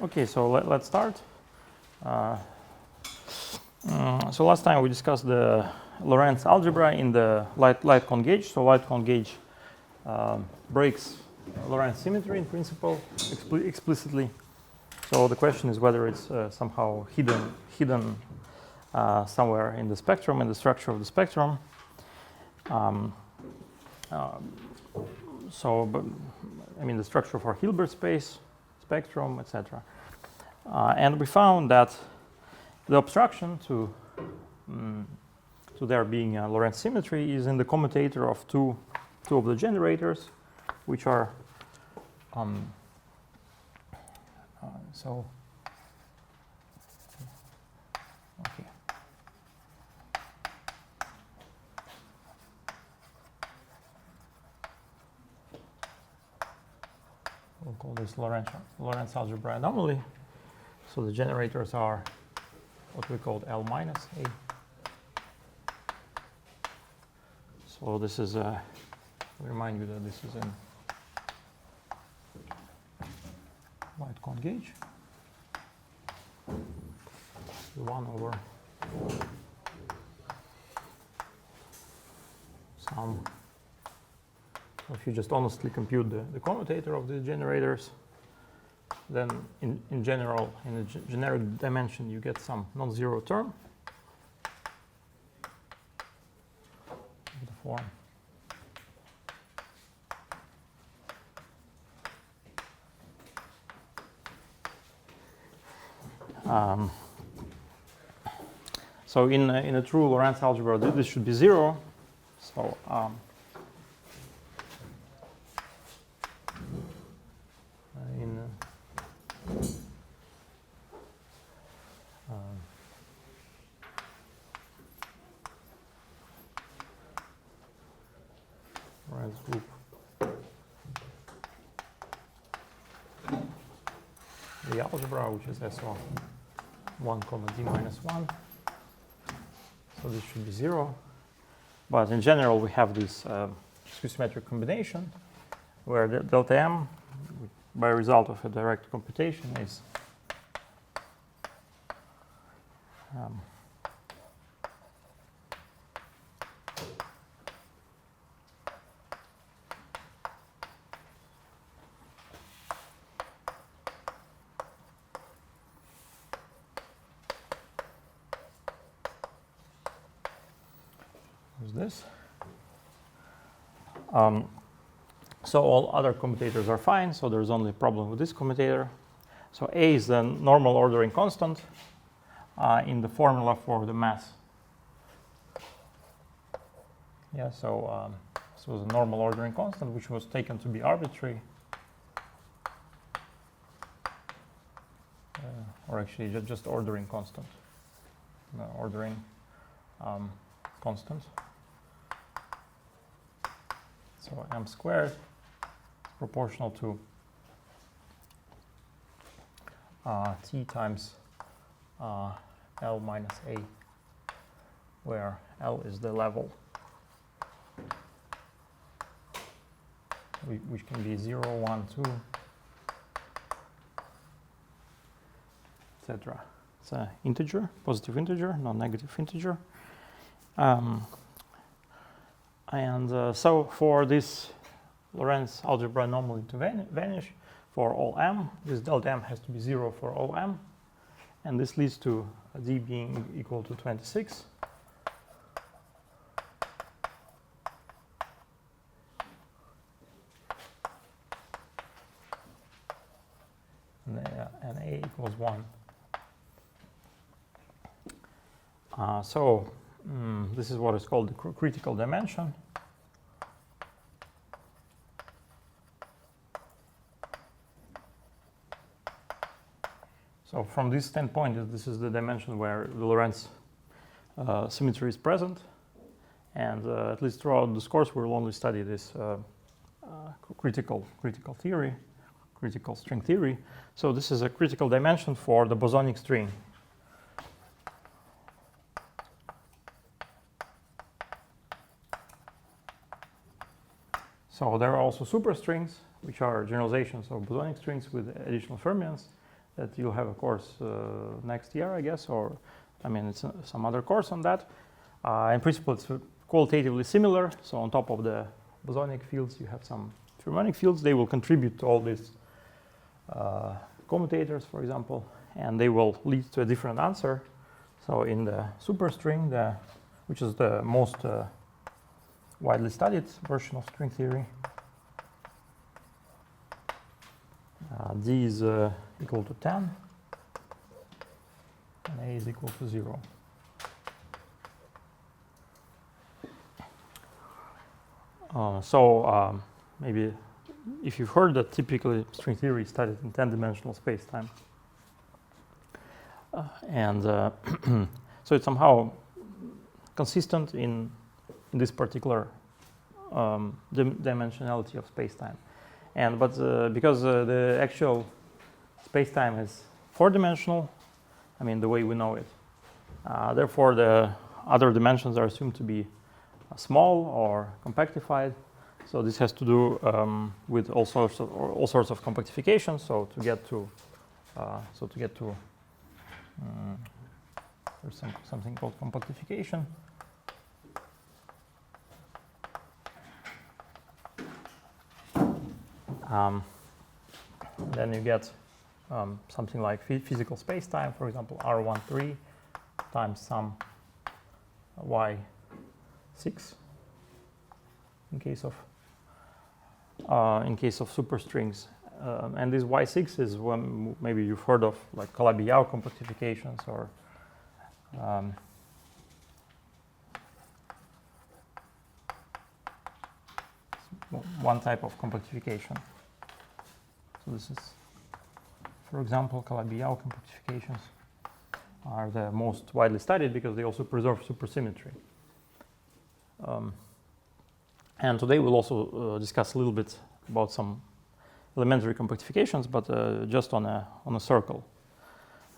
Okay, so let's start. So last time we discussed the Lorentz algebra in the light cone gauge. So light cone gauge breaks Lorentz symmetry in principle explicitly. So the question is whether it's somehow hidden somewhere in the spectrum, in the structure of the spectrum. The structure for Hilbert space, spectrum, etc. And we found that the obstruction to there being a Lorentz symmetry is in the commutator of two of the generators, which are okay. We'll call this Lorentz algebra anomaly. So the generators are what we called L minus A. So this is remind you that this is in light cone gauge. 1 over some. So if you just honestly compute the commutator of the generators, then in general, in the generic dimension, you get some non-zero term of the form so in a true Lorentz algebra, this should be 0. So Lorentz group the algebra, which is S1 comma d minus 1. So this should be 0. But in general, we have this symmetric combination where the delta m, by result of a direct computation, is this. So all other commutators are fine, so there's only a problem with this commutator. So A is the normal ordering constant in the formula for the mass. Yeah, so this was a normal ordering constant, which was taken to be arbitrary. Or actually just ordering constant. Ordering constant. So m squared is proportional to t times L minus A, where L is the level, which can be 0, 1, 2, etc. It's an integer, positive integer, non-negative integer. So for this Lorentz algebra anomaly to vanish for all m, this delta m has to be 0 for all m, and this leads to d being equal to 26. And a equals 1. This is what is called the critical dimension. So from this standpoint, this is the dimension where the Lorentz symmetry is present. And at least throughout this course, we will only study this critical theory, critical string theory. So this is a critical dimension for the bosonic string. So there are also superstrings, which are generalizations of bosonic strings with additional fermions that you'll have a course next year, I guess, or I mean, it's some other course on that. In principle, it's qualitatively similar. So on top of the bosonic fields, you have some fermionic fields. They will contribute to all these commutators, for example, and they will lead to a different answer. So in the superstring, which is the most widely studied version of string theory, D is equal to 10, and A is equal to 0. Maybe if you've heard that typically string theory is studied in 10-dimensional spacetime. So it's somehow consistent in this particular dimensionality of spacetime. But because the actual spacetime is 4-dimensional, I mean the way we know it, therefore the other dimensions are assumed to be small or compactified. So this has to do with all sorts of compactification. So to get to there's something called compactification. Then you get something like physical spacetime, for example, R13 times some Y6 in case of superstrings, and this Y6 is one maybe you've heard of, like Calabi-Yau compactifications, or one type of compactification. So this is, for example, Calabi-Yau compactifications are the most widely studied because they also preserve supersymmetry. And today we'll also discuss a little bit about some elementary compactifications, but just on a circle.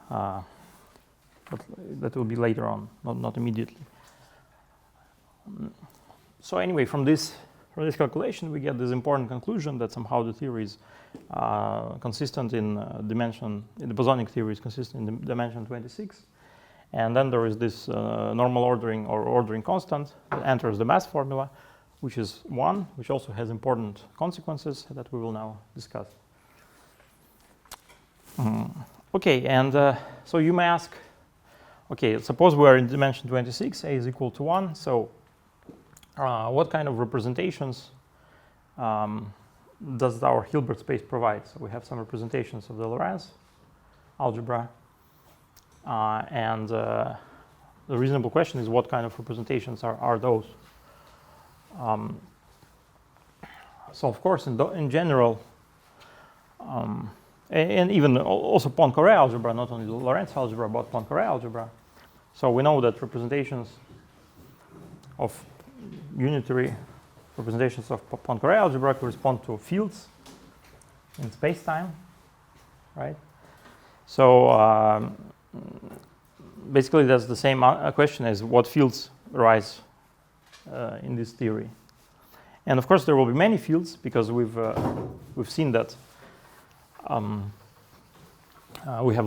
But that will be later on, not immediately. So anyway, from this calculation, we get this important conclusion that somehow the theory is consistent in dimension. The bosonic theory is consistent in dimension 26, and then there is this normal ordering or ordering constant that enters the mass formula, which is 1, which also has important consequences that we will now discuss. Okay, and so you may ask, okay, suppose we are in dimension 26, A is equal to 1, so what kind of representations does our Hilbert space provide? So we have some representations of the Lorentz algebra, and the reasonable question is what kind of representations are those? So of course, in general, and even also Poincaré algebra, not only Lorentz algebra, but Poincaré algebra. So we know that representations of unitary representations of Poincaré algebra correspond to fields in spacetime, right? So basically, that's the same question as what fields arise in this theory. And of course, there will be many fields because we've seen that we have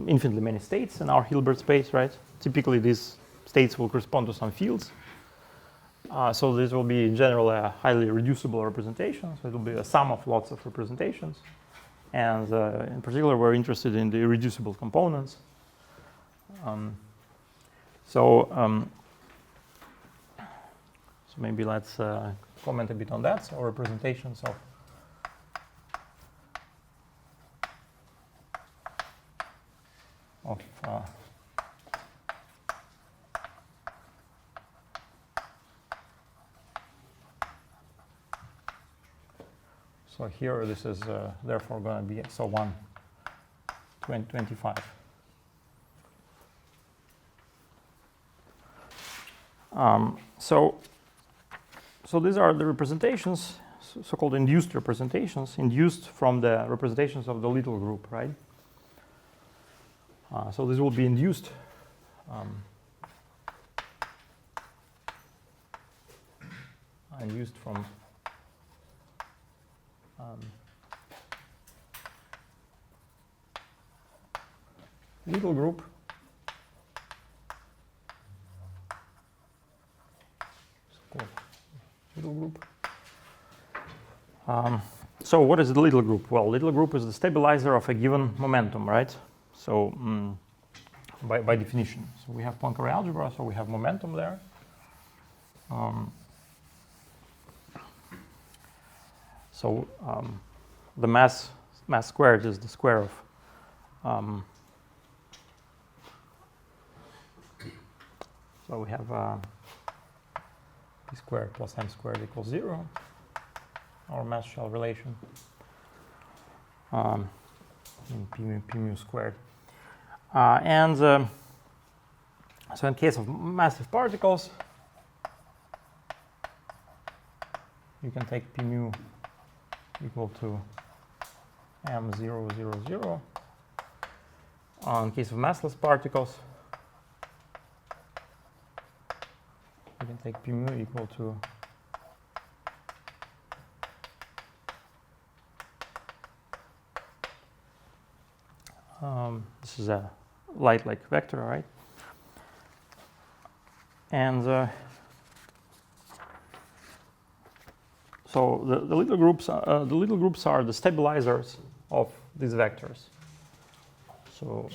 infinitely many states in our Hilbert space, right? Typically, these states will correspond to some fields. So this will be, in general, a highly reducible representation. So it will be a sum of lots of representations. And in particular, we're interested in the irreducible components. So maybe let's comment a bit on that. So representations of so here this is therefore going to be so 25. So these are the representations, so-called induced representations, induced from the representations of the little group, right? So this will be induced induced from little group little group. So what is the little group? Well, little group is the stabilizer of a given momentum, right? So by definition. So we have Poincaré algebra, so we have momentum there. So the mass squared is the square of so we have p squared plus m squared equals 0, our mass shell relation, in p mu squared. So in case of massive particles, you can take p mu equal to m0, 0, 0. In case of massless particles, you can take p mu equal to this is a light-like vector, right? And so the little groups are the stabilizers of these vectors. So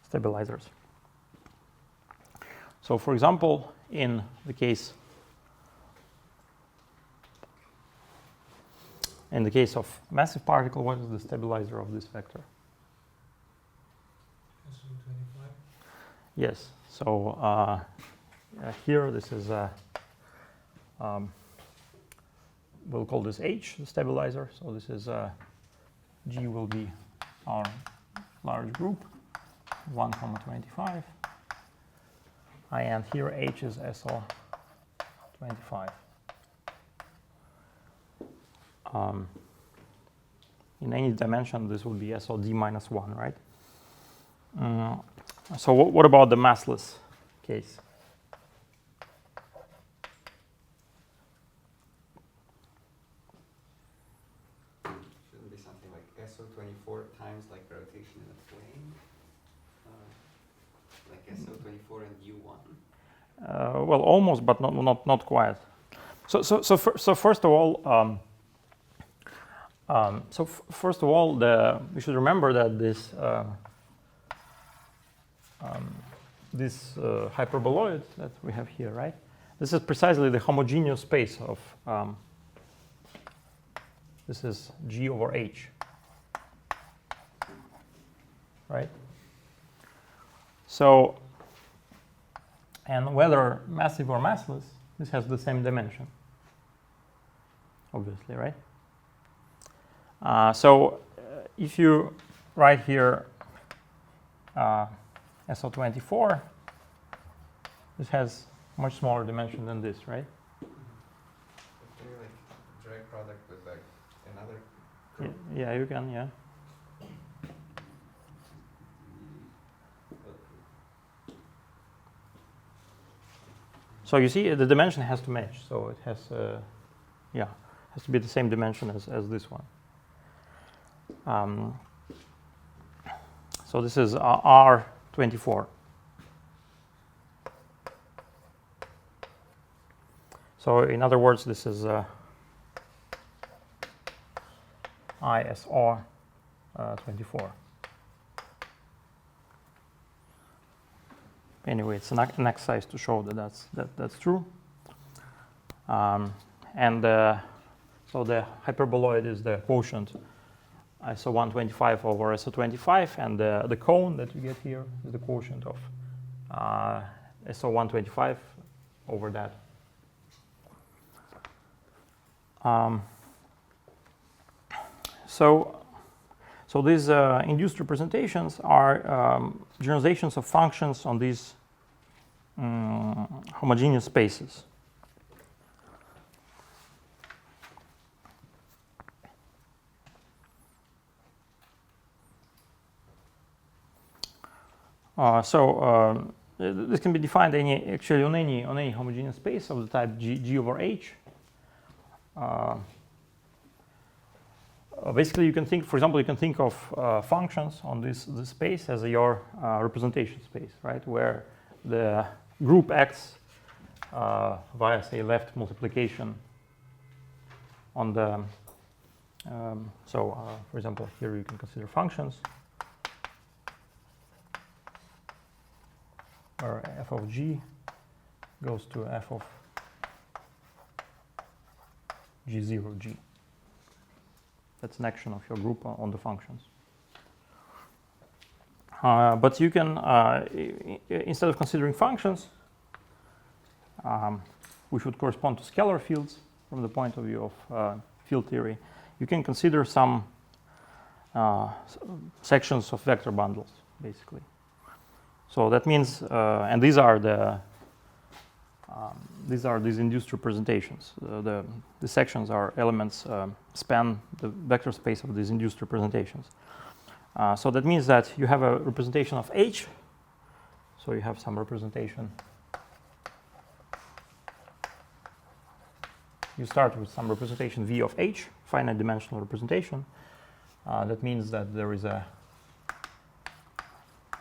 stabilizers. So for example, in the case of massive particle, what is the stabilizer of this vector? SO25. Yes. So here this is we'll call this H, the stabilizer. So this is G will be our large group, 1, 25. And here H is SO25. In any dimension, this would be SOD minus 1, right? So what about the massless case? Shouldn't be something like SO24 times like rotation in a plane, like SO24 and U1. Well, almost, but not quite. So first of all, we should remember that this hyperboloid that we have here, right? This is precisely the homogeneous space of this is G over H, right? So, and whether massive or massless, this has the same dimension, obviously, right? If you write here SO24, this has much smaller dimension than this, right? Can you like drag product with like another group? Yeah, you can, yeah. So you see, the dimension has to match. So it has, has to be the same dimension as this one. So this is R24. So in other words, this is ISR 24. Anyway, it's an exercise to show that that's true. So the hyperboloid is the quotient SO125 over SO25, and the cone that you get here is the quotient of SO125 over that. So these induced representations are generalizations of functions on these homogeneous spaces. this can be defined actually on any homogeneous space of the type G over H. Basically, you can think, for example, you can think of functions on this space as your representation space, right? Where the group acts via, say, left multiplication on the. For example, here you can consider functions where f of g goes to f of g0g. That's an action of your group on the functions. But you can, instead of considering functions, which would correspond to scalar fields from the point of view of field theory, you can consider some sections of vector bundles, basically. So that means, and these are these induced representations. The sections are elements span the vector space of these induced representations. So that means that you have a representation of H. So you have some representation. You start with some representation V of H, finite dimensional representation. That means that there is a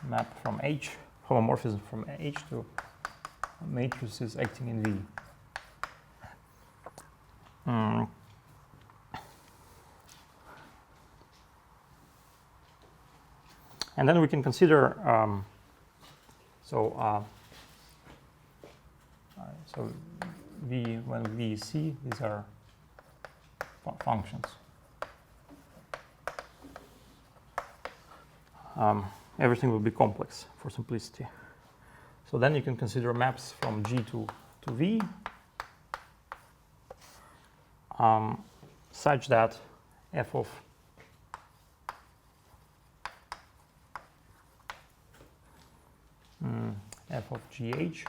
map from H, homomorphism from H to matrices acting in V. And then we can consider, so V, when V is C, these are functions. Everything will be complex for simplicity. So then you can consider maps from G to V such that f of GH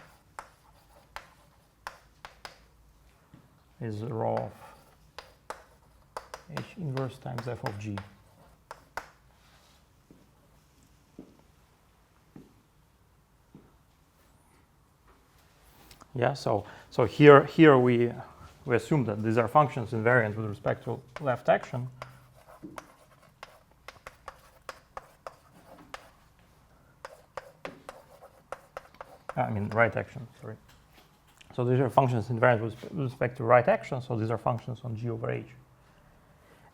is rho of H inverse times f of G. Yeah, so here we assume that these are functions invariant with respect to left action. I mean right action, sorry. So these are functions invariant with respect to right action, so these are functions on G over H.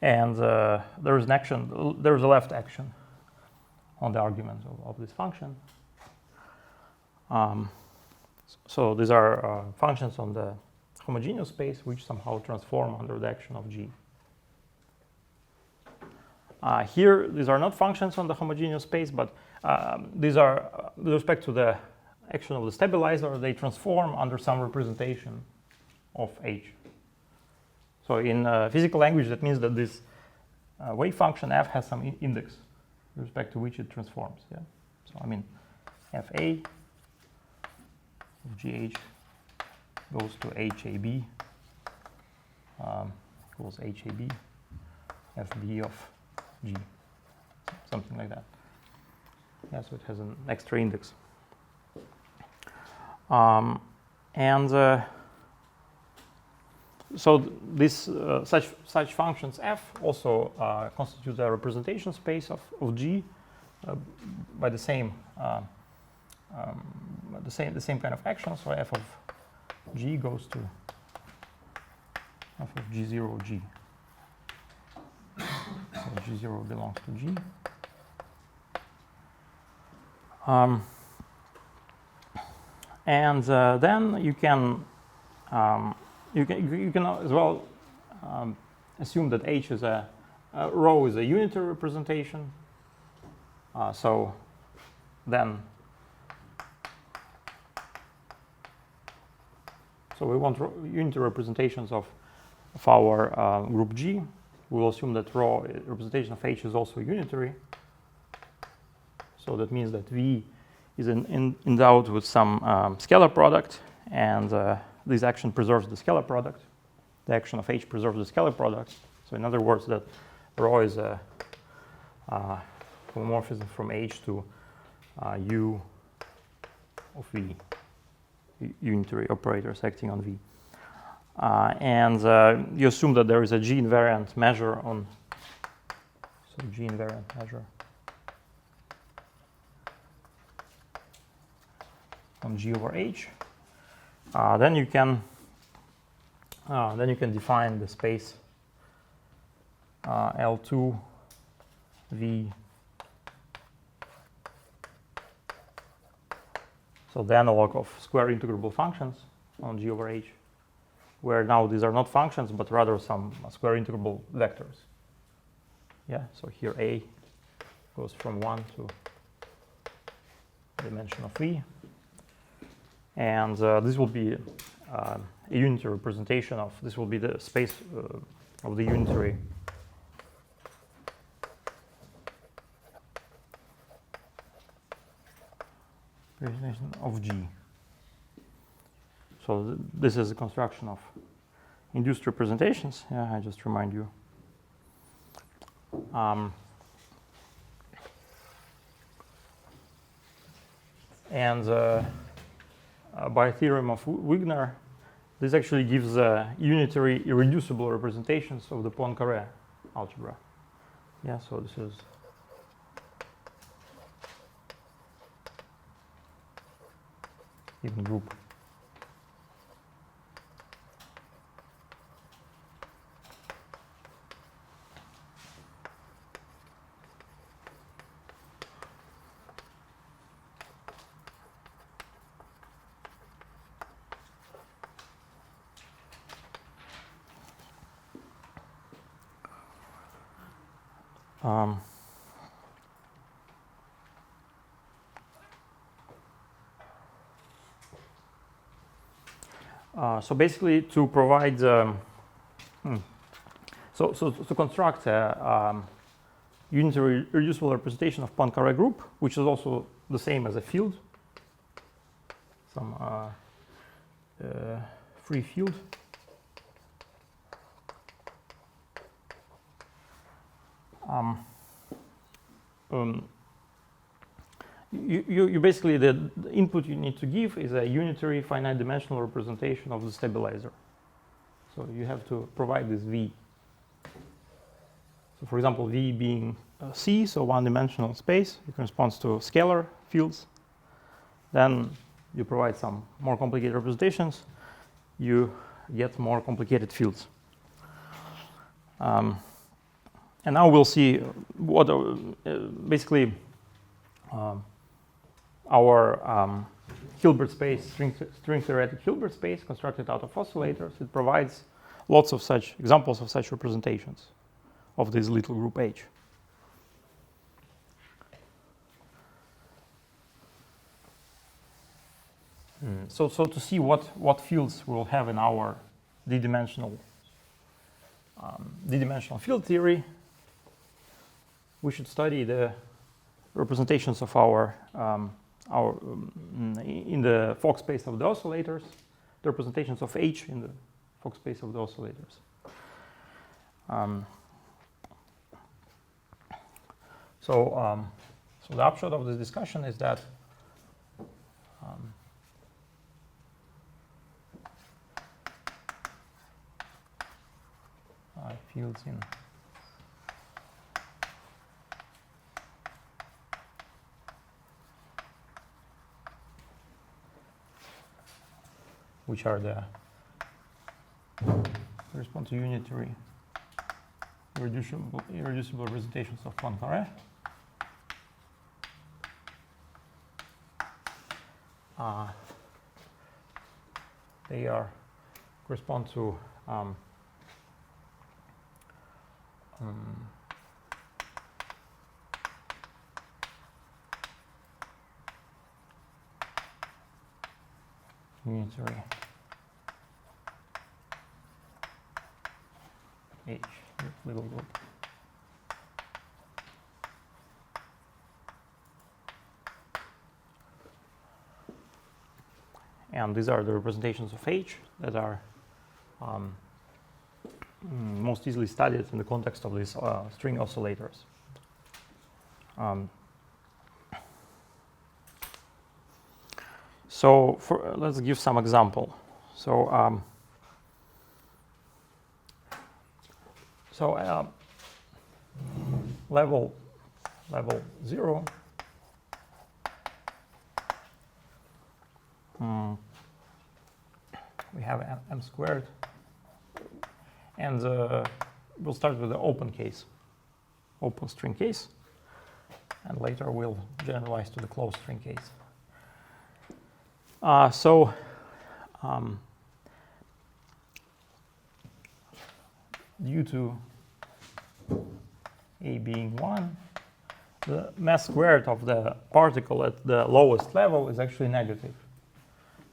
And there is an action, there is a left action on the argument of this function. So these are functions on the homogeneous space which somehow transform under the action of G. Here, these are not functions on the homogeneous space, but these are, with respect to the action of the stabilizer, they transform under some representation of H. So in physical language, that means that this wave function f has some index with respect to which it transforms. Yeah. So I mean, fa of gh goes to HAB equals HAB fb of g, something like that. Yeah, so it has an extra index. So this such functions f also constitute a representation space of G by the same kind of action. So f of G goes to f of G0 G. So G0 belongs to G. Then you can as well assume that H is rho is a unitary representation. So we want unitary representations of our group G. We will assume that rho representation of H is also unitary. So that means that V is endowed with some scalar product, and this action preserves the scalar product. The action of H preserves the scalar product. So in other words, that rho is a homomorphism from H to U V, unitary operators acting on V. And you assume that there is a G invariant measure on, so G invariant measure on G over H. Then you can define the space L2 V. So the analog of square integrable functions on G over H, where now these are not functions, but rather some square integrable vectors. Yeah, so here A goes from 1 to dimension of V. And this will be a unitary representation of, this will be the space of the unitary representation of G. So this is a construction of induced representations. Yeah, I just remind you. And by theorem of Wigner, this actually gives unitary irreducible representations of the Poincaré algebra. Yeah, so this is even group. So basically, to provide, to construct a unitary irreducible representation of Poincaré group, which is also the same as a field, some free field. You basically, the input you need to give is a unitary finite dimensional representation of the stabilizer. So you have to provide this V. So for example, V being C, so one-dimensional space, it corresponds to scalar fields. Then you provide some more complicated representations, you get more complicated fields. And now we'll see what basically our Hilbert space, string theoretic Hilbert space constructed out of oscillators. It provides lots of such examples of such representations of this little group H. So to see what fields we'll have in our d-dimensional field theory, we should study the representations of our in the Fock space of the oscillators, the representations of H in the Fock space of the oscillators. So the upshot of this discussion is that fields in which are the correspond to unitary irreducible representations of Poincaré. They correspond to unitary H little group. And these are the representations of H that are most easily studied in the context of these string oscillators. So let's give some example. So level 0. We have m squared, and we'll start with the open case, open string case, and later we'll generalize to the closed string case. Due to a being 1, the mass squared of the particle at the lowest level is actually negative.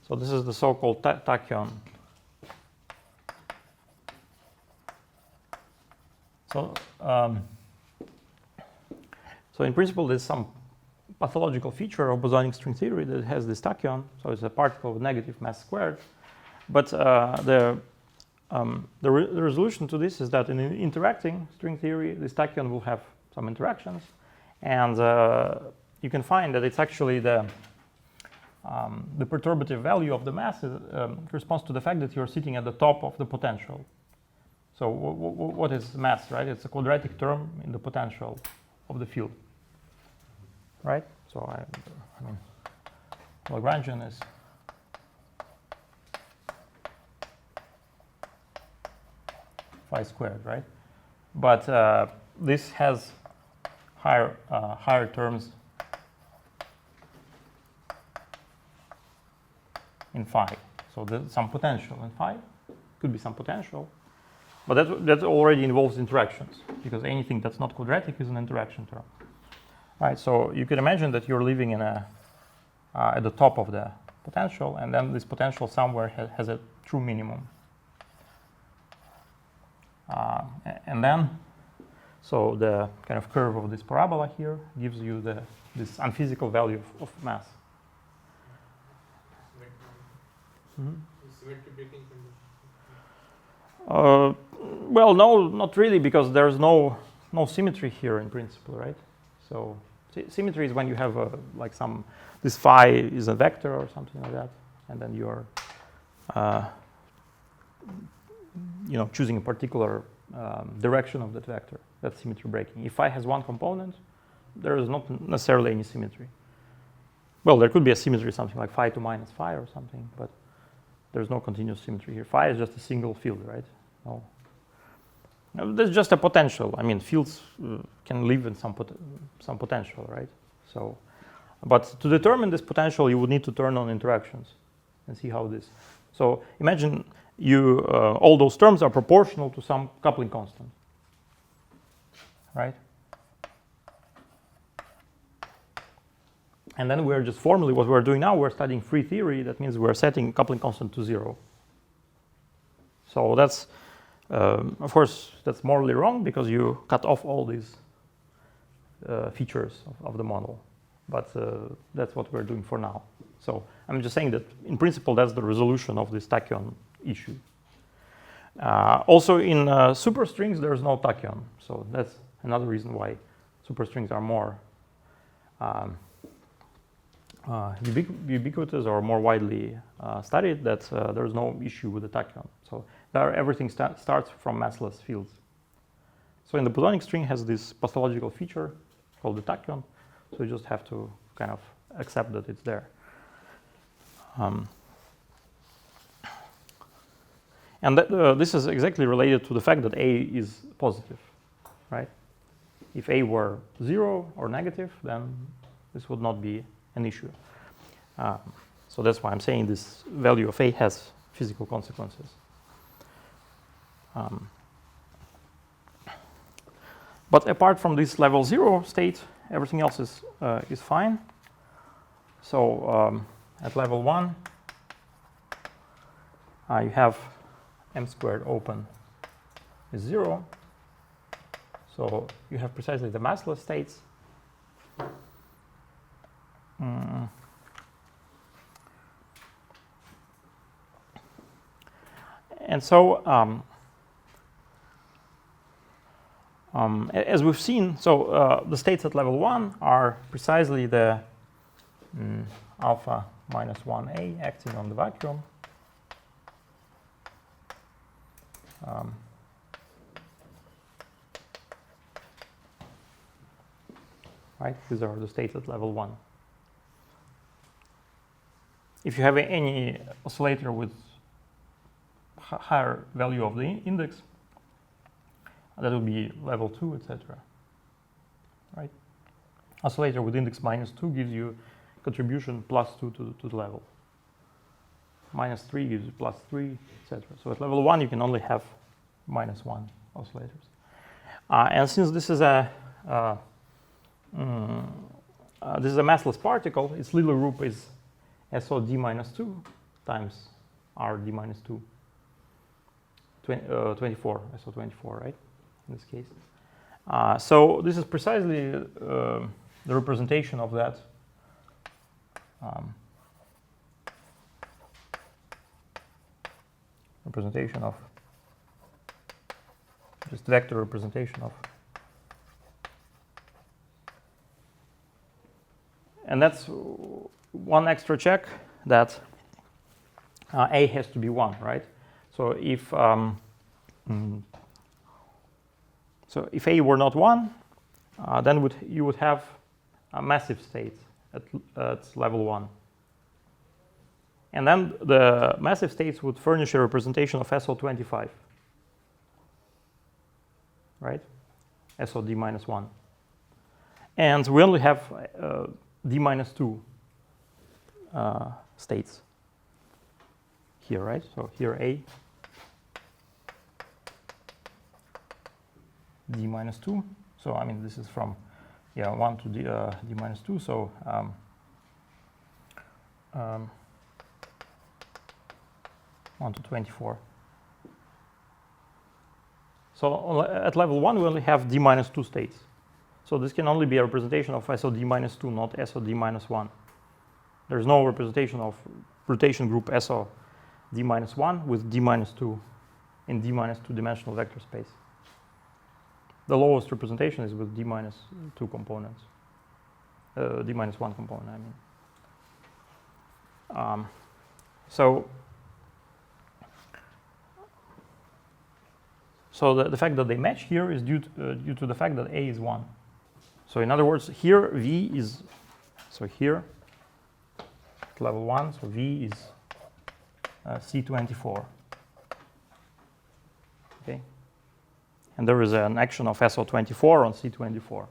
So this is the so-called tachyon. So in principle, there's some pathological feature of bosonic string theory that has this tachyon. So it's a particle with negative mass squared. But the resolution to this is that in an interacting string theory, this tachyon will have some interactions. And you can find that it's actually the perturbative value of the mass corresponds to the fact that you're sitting at the top of the potential. So what is mass, right? It's a quadratic term in the potential of the field, right? So I mean, Lagrangian is phi squared, right? But this has higher terms in phi. So there's some potential in phi. Could be some potential. But that already involves interactions, because anything that's not quadratic is an interaction term. Right, so you can imagine that you're living in at the top of the potential, and then this potential somewhere has a true minimum. And then, so the kind of curve of this parabola here gives you this unphysical value of mass. Symmetry breaking condition? Well, no, not really, because there's no symmetry here in principle, right? So symmetry is when you have like this phi is a vector or something like that, and then you're choosing a particular direction of that vector. That's symmetry breaking. If phi has one component, there is not necessarily any symmetry. Well, there could be a symmetry, something like phi to minus phi or something, but there's no continuous symmetry here. Phi is just a single field, right? No. There's just a potential. I mean, fields can live in some potential, right? So, but to determine this potential, you would need to turn on interactions and see how this. So imagine all those terms are proportional to some coupling constant, right? And then we're just formally, what we're doing now, we're studying free theory. That means we're setting coupling constant to 0. So that's, of course, that's morally wrong, because you cut off all these features of the model. But that's what we're doing for now. So I'm just saying that, in principle, that's the resolution of this tachyon issue. Also, in superstrings, there's no tachyon. So that's another reason why superstrings are more ubiquitous or more widely studied, that there's no issue with the tachyon. So everything starts from massless fields. So in the bosonic string has this pathological feature called the tachyon. So you just have to kind of accept that it's there. And this is exactly related to the fact that A is positive, right? If A were 0 or negative, then this would not be an issue. So that's why I'm saying this value of A has physical consequences. But apart from this level 0 state, everything else is fine. So at level 1, you have m squared open is 0. So you have precisely the massless states. And so, as we've seen, so the states at level 1 are precisely the alpha minus 1a acting on the vacuum. Right, these are the states at level 1. If you have any oscillator with higher value of the index, that will be level 2, etc. Right? Oscillator with index minus 2 gives you contribution plus 2 to the level. Minus 3 gives you plus 3, etc. So at level 1 you can only have minus 1 oscillators. And since this is a massless particle, its little group is SOD minus 2 times RD minus 2. 24, SO24, right? In this case. So this is precisely the representation of that representation of just vector representation of, and that's one extra check that A has to be 1, right? So if if A were not 1, then you would have a massive state at level 1. And then the massive states would furnish a representation of SO25, right? SOD minus 1. And we only have D minus 2 states here, right? So here A, D minus 2. So I mean this is from 1 to D minus 2. So 1 to 24. So at level 1 we only have D minus 2 states. So this can only be a representation of SOD minus 2, not SOD minus 1. There's no representation of rotation group SOD minus 1 with D minus 2 in D minus 2 dimensional vector space. The lowest representation is with D minus 2 components. D minus 1 component, I mean. So the fact that they match here is due to the fact that A is 1. So in other words, here V is, so here at level 1, so V is C24. Okay, and there is an action of SO24 on C24.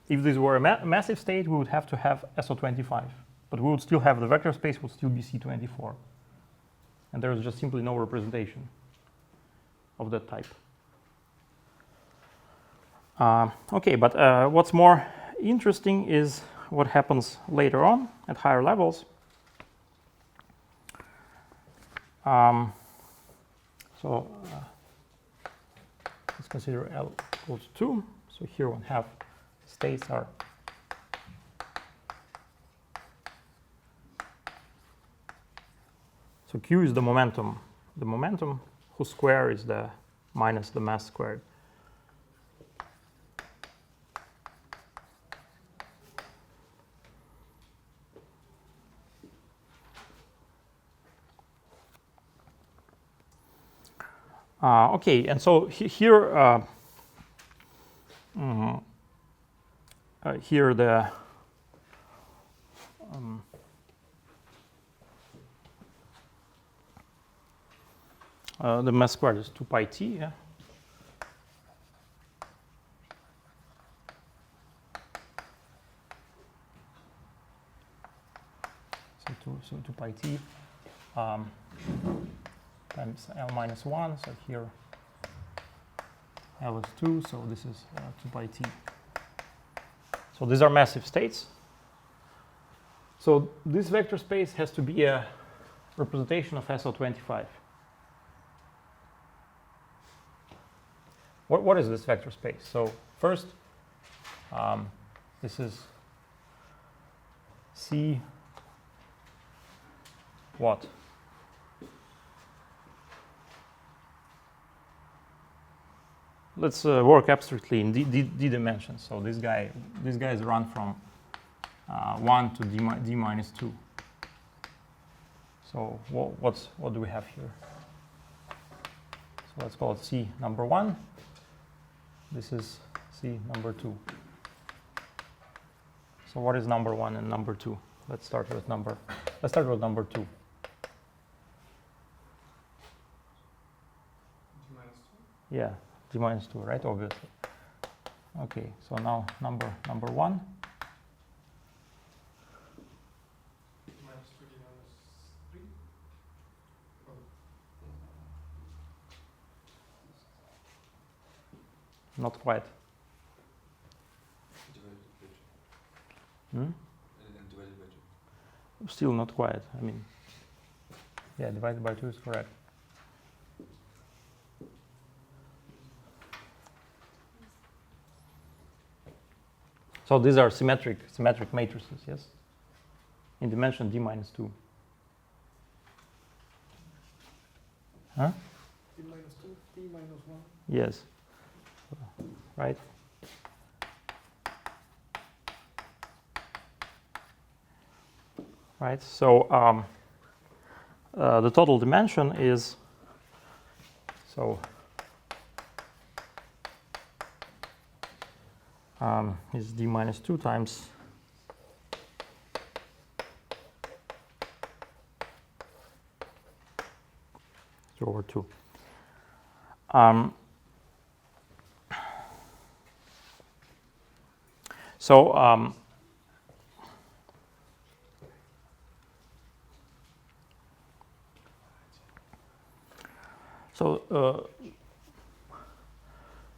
If this were a massive state, we would have to have SO25, but we would still have the vector space would still be C24. And there is just simply no representation of that type. Okay, but what's more interesting is what happens later on at higher levels. So let's consider L equals 2. So here one have states are so Q is the momentum whose square is the minus the mass squared. Okay, and so here here the mass squared is 2 pi t. Yeah? So 2 pi t times L minus 1. So here L is 2. So this is 2 pi t. So these are massive states. So this vector space has to be a representation of SO25. What is this vector space? So first, this is C what? let's work abstractly in d dimensions. So these guys run from 1 to d minus 2. So what do we have here? So let's call it C number 1. This is C number 2. So what is number 1 and number 2? Let's start with number 2. D minus 2? Yeah, d minus 2, right? Obviously. Okay, so now number 1. D minus 2, D minus 3? Not quite. Hmm? And divided by 2. Still not quite. I mean, yeah, divided by 2 is correct. So these are symmetric matrices, yes? In dimension d minus 2. Huh? D minus 2, D minus 1. Yes. Right? Right, so the total dimension is, is d minus 2 times over 2.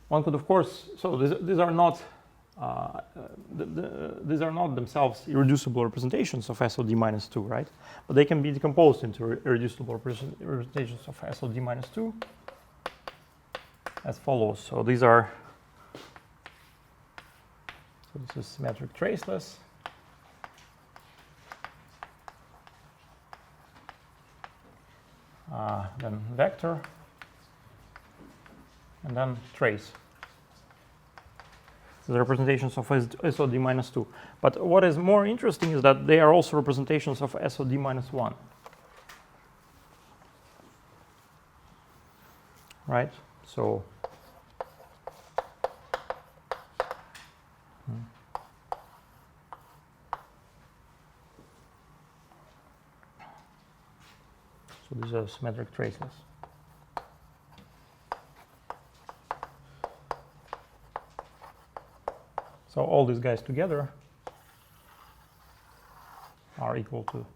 One could, of course, these are not these are not themselves irreducible representations of SOD minus 2, right? But they can be decomposed into irreducible representations of SOD minus 2 as follows. So these are, so this is symmetric traceless. Then vector, and then trace. So the representations of SOD minus 2. But what is more interesting is that they are also representations of SOD minus 1. Right? So these are symmetric traceless. So all these guys together are equal to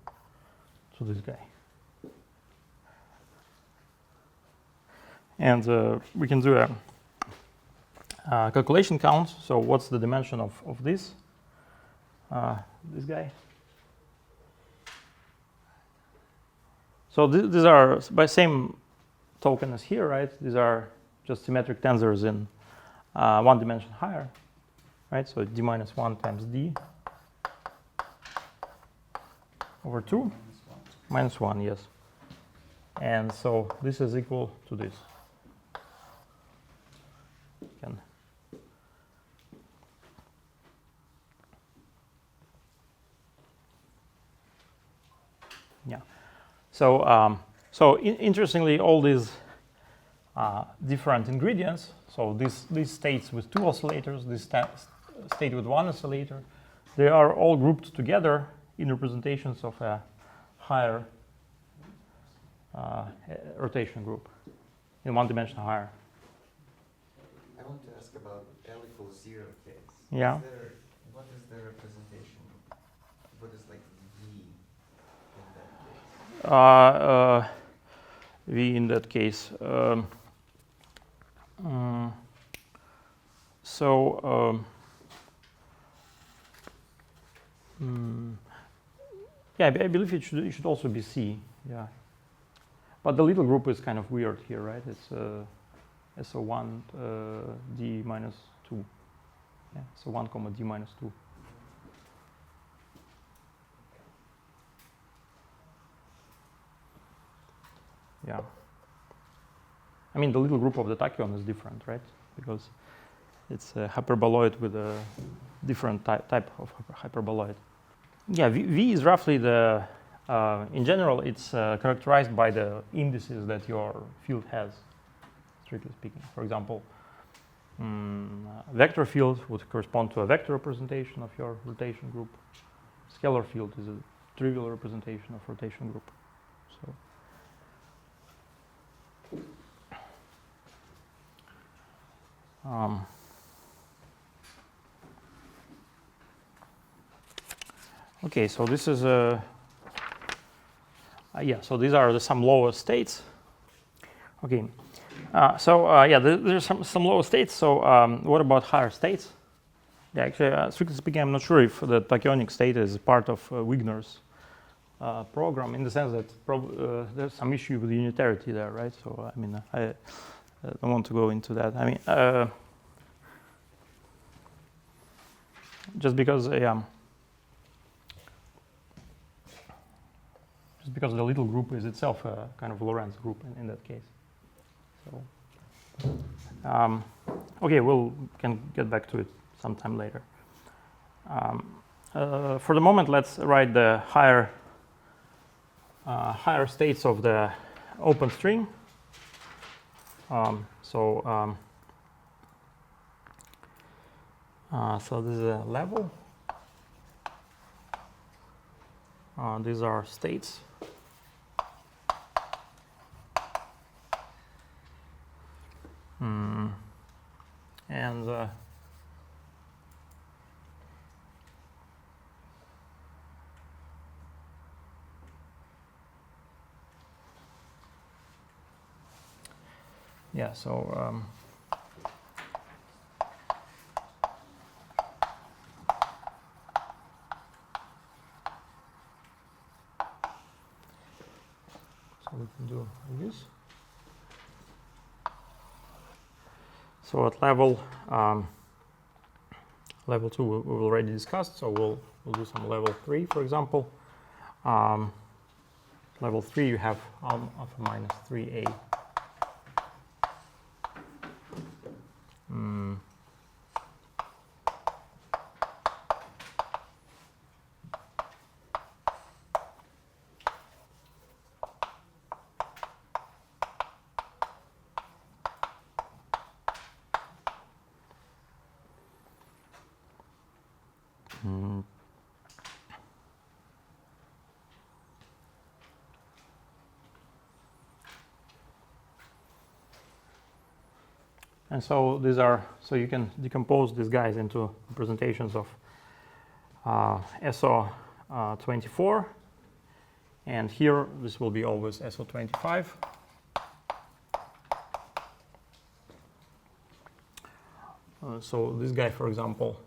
this guy. And we can do a calculation count. So what's the dimension of this guy? So these are by same token as here, right? These are just symmetric tensors in one dimension higher, right? So d minus 1 times d over 2 minus 1, yes. And so this is equal to this. Yeah. So interestingly, all these different ingredients, so these states with 2 oscillators, this state with 1 oscillator, they are all grouped together in representations of a higher rotation group, in one dimension higher. I want to ask about L equals 0 case. Yeah. What is the representation? What is like V in that case? V in that case. Yeah, I believe it should also be C. Yeah, but the little group is kind of weird here, right? It's SO1 D minus 2. Yeah, so 1 comma D minus 2. Yeah. I mean, the little group of the tachyon is different, right? because it's a hyperboloid with a different type of hyperboloid. Yeah, v is roughly the, in general, it's characterized by the indices that your field has, strictly speaking. For example, vector field would correspond to a vector representation of your rotation group. Scalar field is a trivial representation of rotation group. So. Okay, so this is yeah. So these are some lower states. Okay, yeah, there's some lower states. So what about higher states? Yeah, actually, strictly speaking, I'm not sure if the tachyonic state is part of Wigner's program, in the sense that there's some issue with the unitarity there, right? So I mean, I don't want to go into that. I mean, just because the little group is itself a kind of Lorentz group in that case. So, okay, we can get back to it sometime later. For the moment, let's write the higher states of the open string. So this is a level. These are states. And yeah, so we can do this. So at level 2 we already discussed. So we'll do some level 3, for example. Level 3 you have alpha minus 3a. And so these are, so you can decompose these guys into representations of SO24, and here this will be always SO25. So this guy, for example,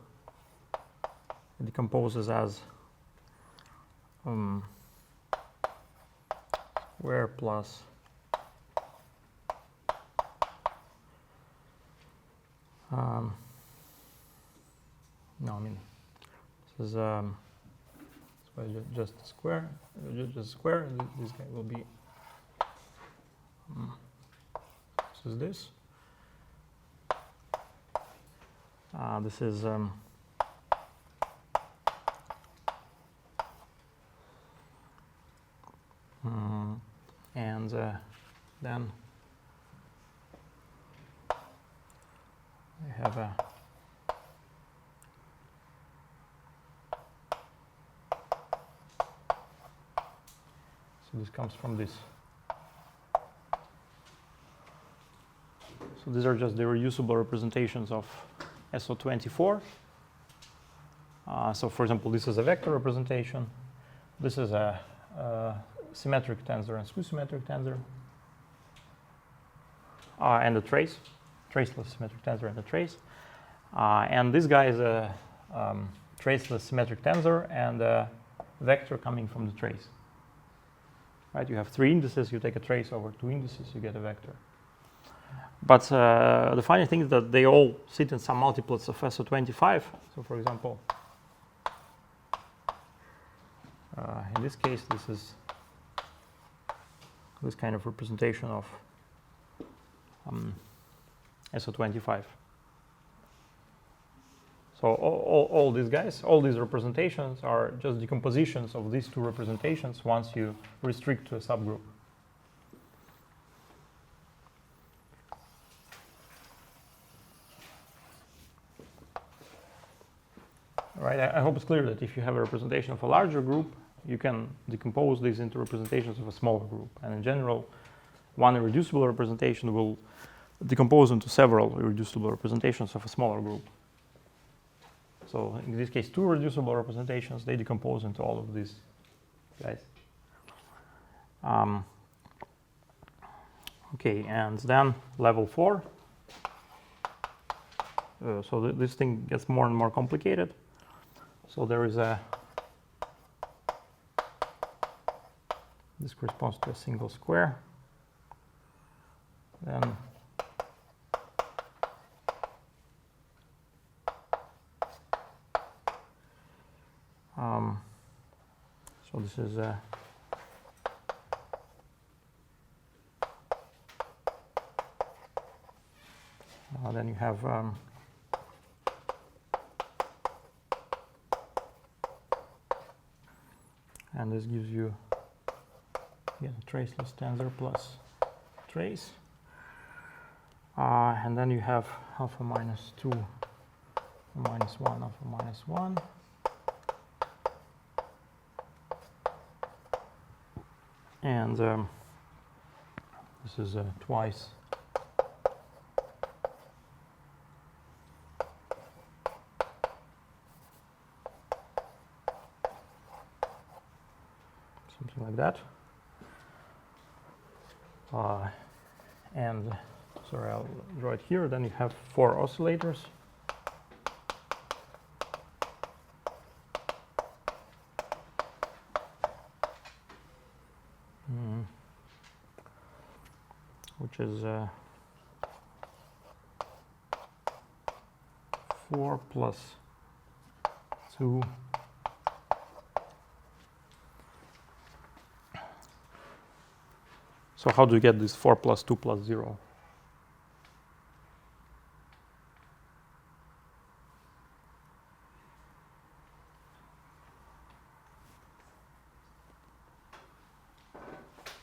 decomposes as square plus no, I mean this is just square, just square. This guy will be this is this. This is and then we have a so this comes from this. So these are just the reusable representations of SO24. So for example, this is a vector representation. This is a symmetric tensor and skew-symmetric tensor. And a trace, traceless symmetric tensor and a trace. And this guy is a traceless symmetric tensor and a vector coming from the trace. Right? You have 3 indices, you take a trace over 2 indices, you get a vector. But the funny thing is that they all sit in some multiplets of SO25. So for example, in this case, this is this kind of representation of SO25. So all these guys, all these representations are just decompositions of these two representations once you restrict to a subgroup. Right, I hope it's clear that if you have a representation of a larger group, you can decompose these into representations of a smaller group. And in general, one irreducible representation will decompose into several irreducible representations of a smaller group. So in this case, two reducible representations, they decompose into all of these guys. Okay, and then level 4. So this thing gets more and more complicated. So there is this corresponds to a single square. Then so this is then you have and this gives you traceless tensor plus trace, and then you have alpha minus 2, minus 1, alpha minus 1. And this is twice something like that. And sorry, I'll draw it here. Then you have 4 oscillators. Which is 4 plus 2 . So how do you get this 4 plus 2 plus 0?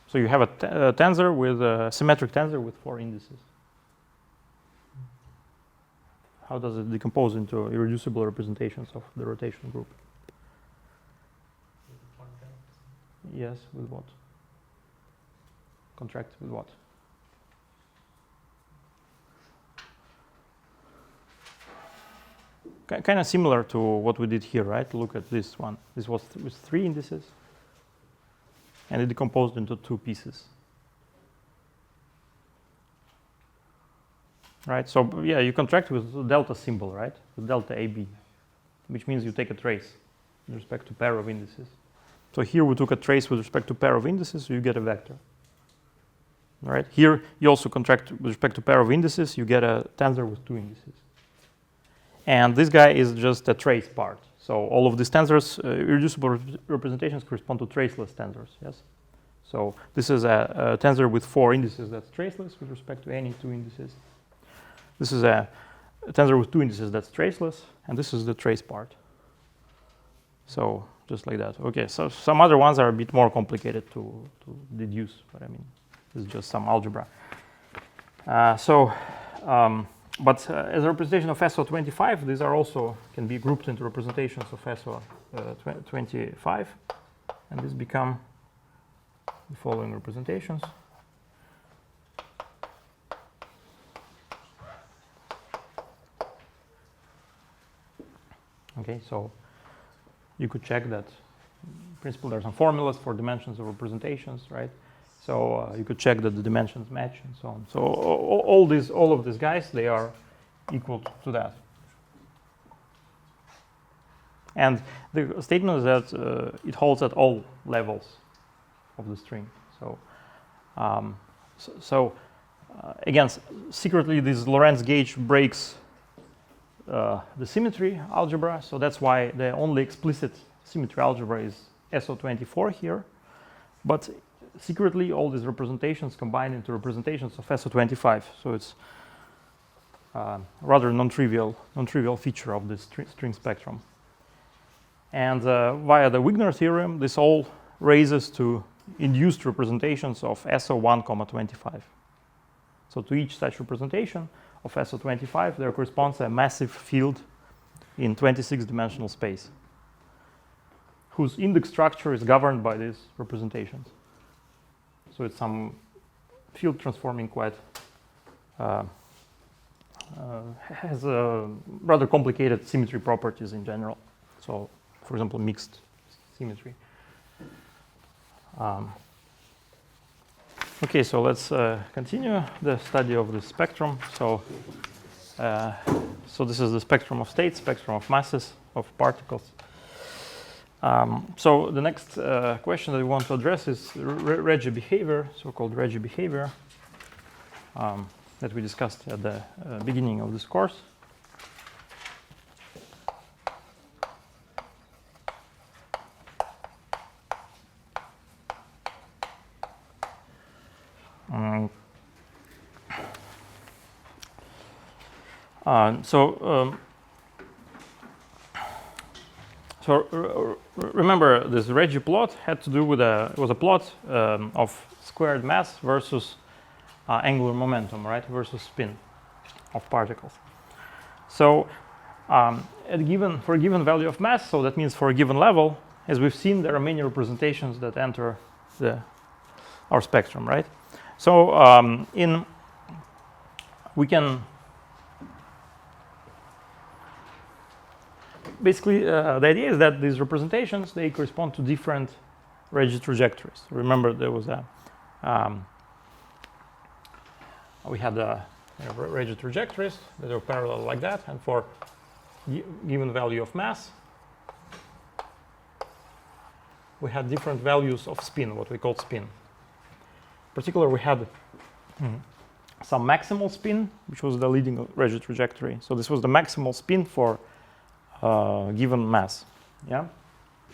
So you have a tensor with a symmetric tensor with 4 indices. How does it decompose into irreducible representations of the rotation group? Yes, with what? Contract with what? Kind of similar to what we did here, right? Look at this one. This was with 3 indices, and it decomposed into 2 pieces. Right? So yeah, you contract with the delta symbol, right? The delta AB, which means you take a trace with respect to pair of indices. So here we took a trace with respect to pair of indices, so you get a vector. Right? Here you also contract with respect to pair of indices, you get a tensor with 2 indices. And this guy is just a trace part. So all of these tensors, irreducible representations correspond to traceless tensors, yes? So this is a tensor with 4 indices that's traceless with respect to any 2 indices. This is a tensor with 2 indices that's traceless, and this is the trace part. So just like that. Okay, so some other ones are a bit more complicated to deduce, but I mean, this is just some algebra. But as a representation of SO25, these are also can be grouped into representations of SO25, and these become the following representations. Okay, so you could check that. In principle, there are some formulas for dimensions of representations, right? So you could check that the dimensions match and so on. So all of these guys, they are equal to that. And the statement is that it holds at all levels of the string. So, again, secretly, this Lorentz gauge breaks the symmetry algebra. So that's why the only explicit symmetry algebra is SO24 here. But secretly, all these representations combine into representations of SO25. So it's rather non-trivial feature of this string spectrum. And via the Wigner theorem, this all raises to induced representations of SO1, 25. So to each such representation of SO25, there corresponds a massive field in 26-dimensional space, whose index structure is governed by these representations. So it's some field transforming quite, has rather complicated symmetry properties in general. So, for example, mixed symmetry. Okay, so let's continue the study of the spectrum. So this is the spectrum of states, spectrum of masses, of particles. So the next question that we want to address is Regge behavior, so-called Regge behavior, that we discussed at the beginning of this course. Remember, this Regge plot had to do with was a plot of squared mass versus angular momentum, right? Versus spin of particles. So for a given value of mass, so that means for a given level, as we've seen, there are many representations that enter our spectrum, right? So we can basically, the idea is that these representations, they correspond to different Regge trajectories. Remember, there was we had Regge trajectories that are parallel like that, and for given value of mass, we had different values of spin, what we call spin. In particular, we had some maximal spin, which was the leading Regge trajectory. So this was the maximal spin for given mass. Yeah.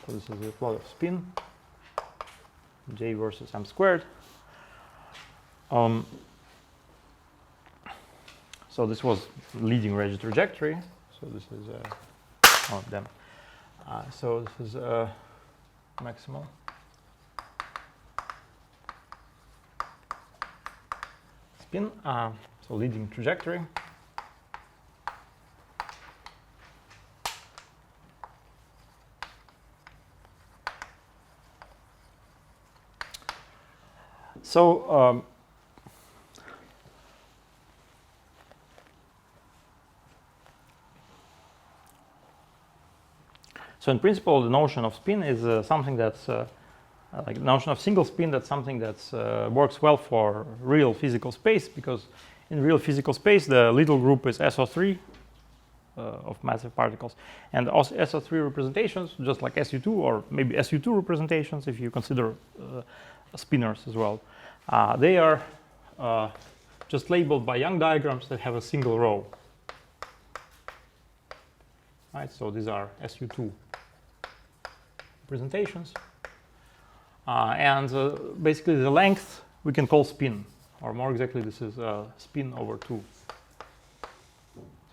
So this is the plot of spin, J versus m squared. So this was leading Regge trajectory. So this is so this is maximal. Spin, so leading trajectory. So so in principle, the notion of spin is something that's like the notion of single spin. That's something that works well for real physical space, because in real physical space, the little group is SO3 of massive particles, and also SO3 representations, just like SU2 or maybe SU2 representations, if you consider spinors as well. They are just labeled by Young diagrams that have a single row. Right, so these are SU2 representations. And basically the length we can call spin, or more exactly, this is spin over 2.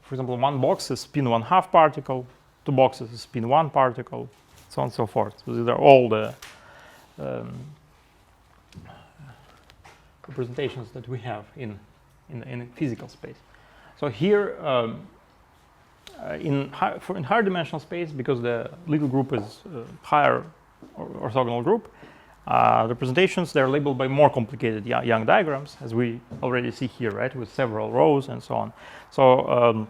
For example, one box is spin 1/2 particle, 2 boxes is spin 1 particle, so on and so forth. So these are all the representations that we have in physical space. So here, in higher dimensional space, because the little group is higher orthogonal group, representations, they're labeled by more complicated Young diagrams, as we already see here, right, with several rows and so on. So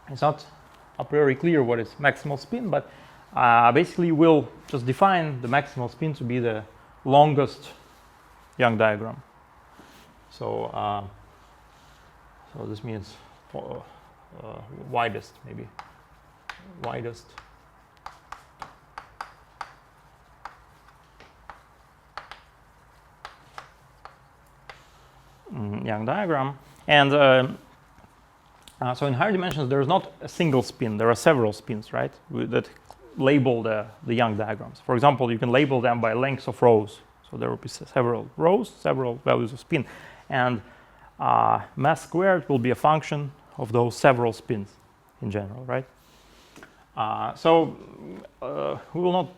it's not a priori clear what is maximal spin, but basically we'll just define the maximal spin to be the longest Young diagram. So so this means widest, maybe widest. Young diagram, and so in higher dimensions there is not a single spin, there are several spins, right, that label the Young diagrams. For example, you can label them by lengths of rows, so there will be several rows, several values of spin, and mass squared will be a function of those several spins in general, right? So we will not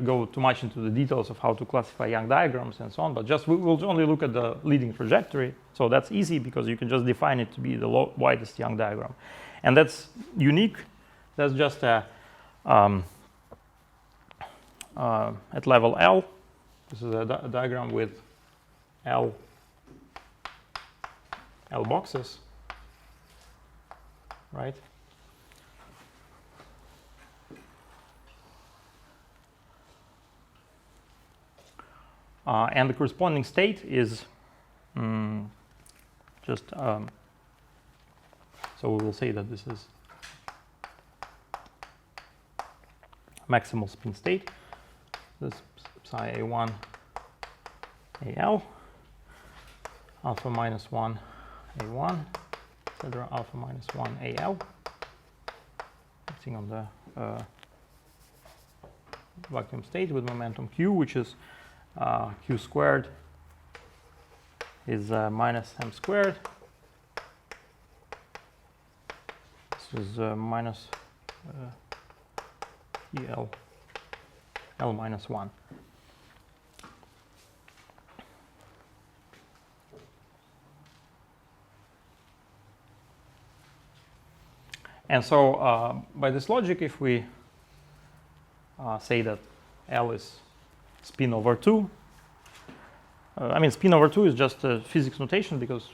go too much into the details of how to classify Young diagrams and so on, but just we'll only look at the leading trajectory. So that's easy because you can just define it to be the widest Young diagram. And that's unique. That's just a, at level L. This is a diagram with L boxes, right? And the corresponding state is just, so we will say that this is maximal spin state. This psi A1 AL, alpha minus 1 A1, etc. Alpha minus 1 AL. Acting on the vacuum state with momentum Q, which is Q squared is minus m squared. This is minus EL L minus 1. And so by this logic, if we say that L is spin over 2, I mean spin over 2 is just a physics notation because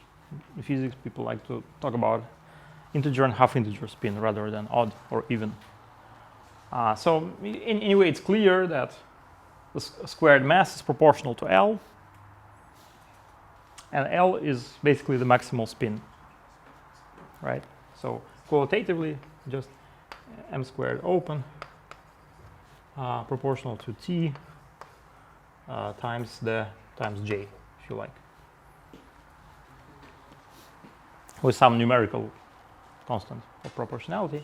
in physics people like to talk about integer and half integer spin rather than odd or even. So anyway, it's clear that the squared mass is proportional to L, and L is basically the maximal spin, right? So qualitatively, just m squared open proportional to T times J, if you like, with some numerical constant of proportionality.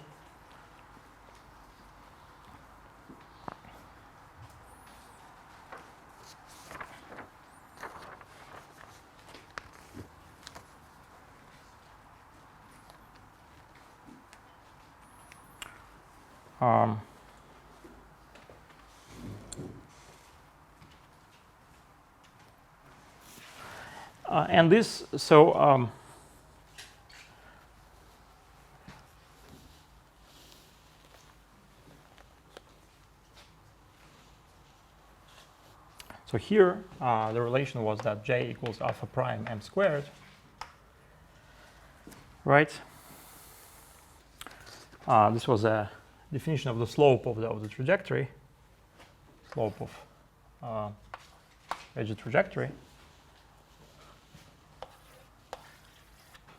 And this, so so here the relation was that J equals alpha prime m squared, right? This was a definition of the slope of the trajectory, slope of Regge trajectory.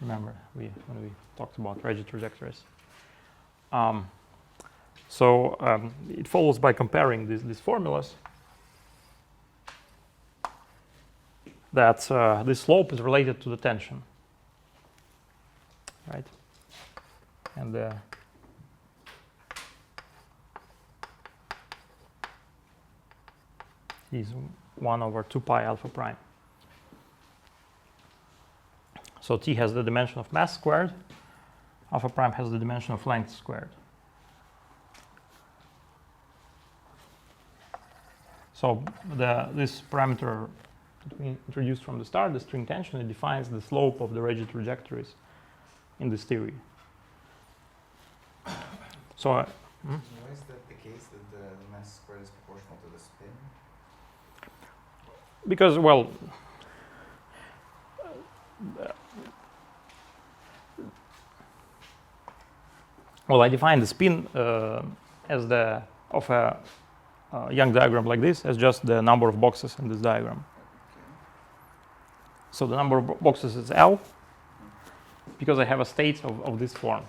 Remember when we talked about Regge trajectories. So it follows by comparing these formulas that this slope is related to the tension, right? And is 1 over 2 pi alpha prime. So T has the dimension of mass squared, alpha prime has the dimension of length squared. So this parameter that we introduced from the start, the string tension, it defines the slope of the Regge trajectories in this theory. So Why is that the case that the mass squared is proportional to the spin? because, well, I define the spin as the of a Young diagram like this as just the number of boxes in this diagram. So the number of boxes is L because I have a state of this form,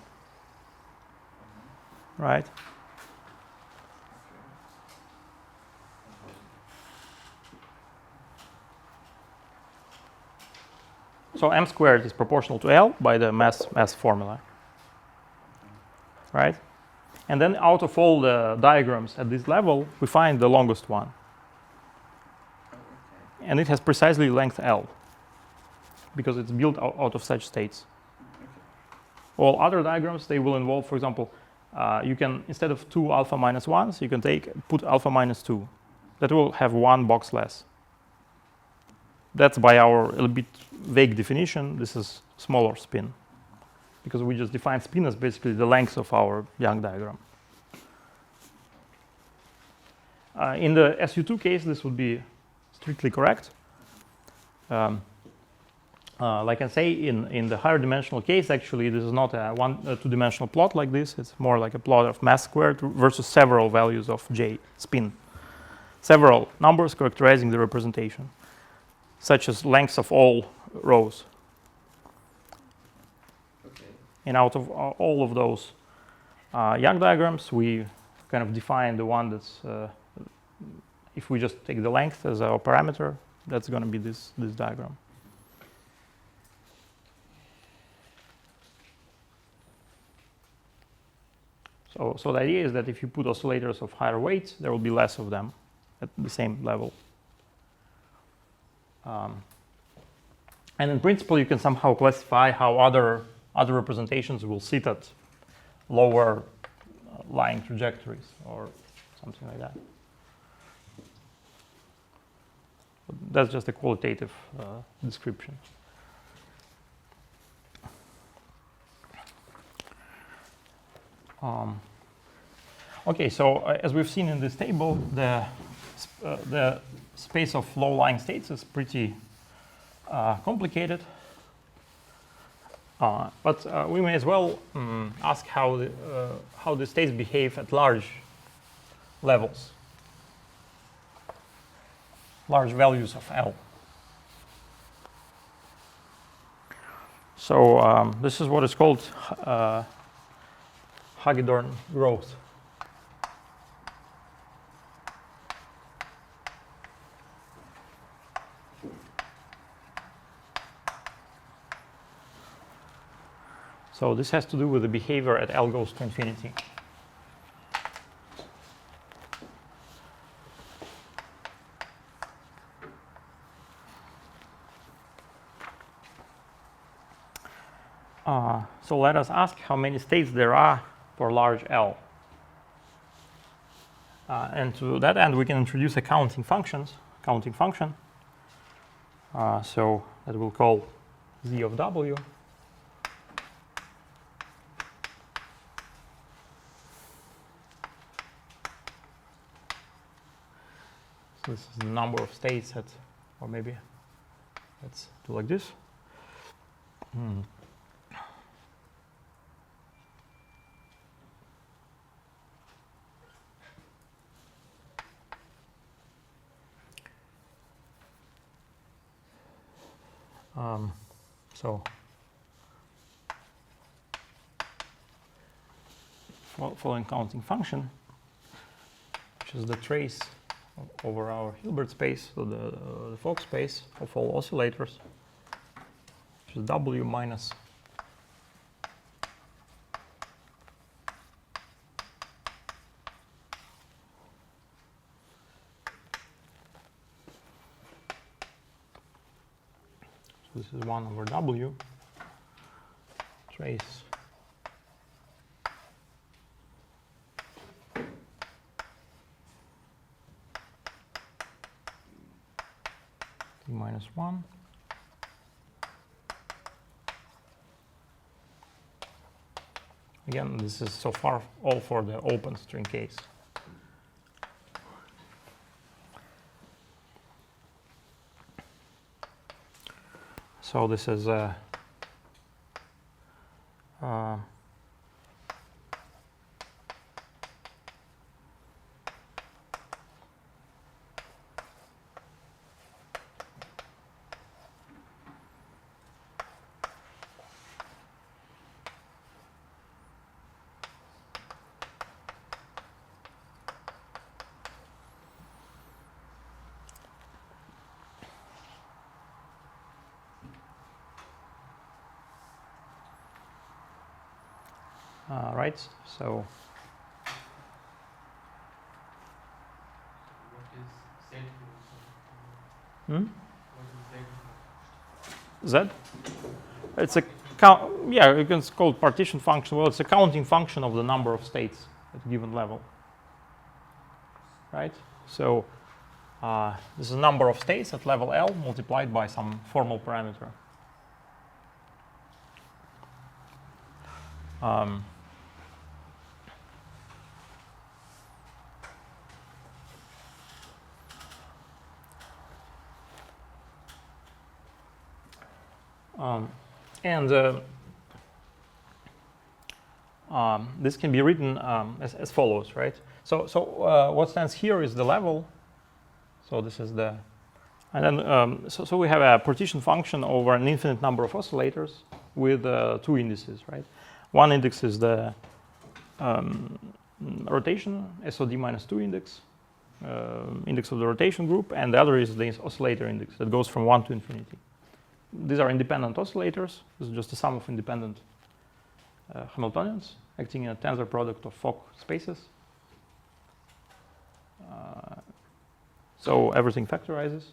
right? So m squared is proportional to L by the mass formula, right? And then out of all the diagrams at this level, we find the longest one. And it has precisely length L because it's built out of such states. All other diagrams, they will involve, for example, you can, instead of 2 alpha minus 1s, you can put alpha minus 2. That will have 1 box less. That's by our a little bit vague definition. This is smaller spin, because we just define spin as basically the length of our Young diagram. In the SU2 case, this would be strictly correct. Like I say, in the higher dimensional case, actually, this is not a two-dimensional plot like this. It's more like a plot of mass squared versus several values of J spin. Several numbers characterizing the representation, such as lengths of all rows. Okay. And out of all of those Young diagrams, we kind of define the one that's, if we just take the length as our parameter, that's going to be this diagram. So the idea is that if you put oscillators of higher weights, there will be less of them at the same level. And in principle, you can somehow classify how other representations will sit at lower lying trajectories or something like that. But that's just a qualitative description. Okay, so as we've seen in this table, the space of low-lying states is pretty complicated. But we may as well ask how the states behave at large levels, large values of L. So this is what is called Hagedorn growth. So this has to do with the behavior at L goes to infinity. So let us ask how many states there are for large L. And to that end, we can introduce a counting function. So that we'll call Z of W. So this is the number of states at, or maybe let's do like this. So following counting function, which is the trace over our Hilbert space, so the Fock space of all oscillators, which is W minus this is 1 over W trace T minus 1 again. This is so far all for the open string case. So this is right. So What is Z? hmm? What is Z? Z? It's a yeah, you can call it partition function. Well, it's a counting function of the number of states at a given level, right? So this is the number of states at level L multiplied by some formal parameter. This can be written as follows, right? So what stands here is the level. So this is the, and then so we have a partition function over an infinite number of oscillators with two indices, right? One index is the rotation SOD minus 2 index, index of the rotation group, and the other is the oscillator index that goes from 1 to infinity. These are independent oscillators. This is just a sum of independent Hamiltonians acting in a tensor product of Fock spaces. So everything factorizes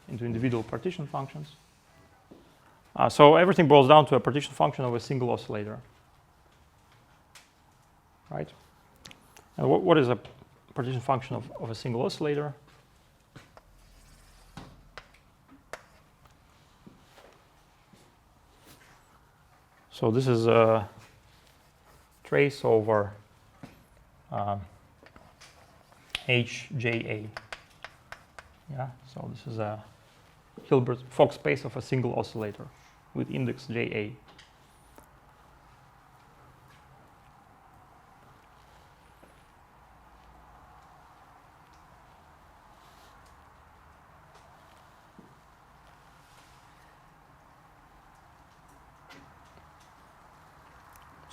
into individual partition functions. So everything boils down to a partition function of a single oscillator, right? And what is a partition function of a single oscillator? So this is a trace over HJA. Yeah, so this is a Hilbert Fock space of a single oscillator with index JA.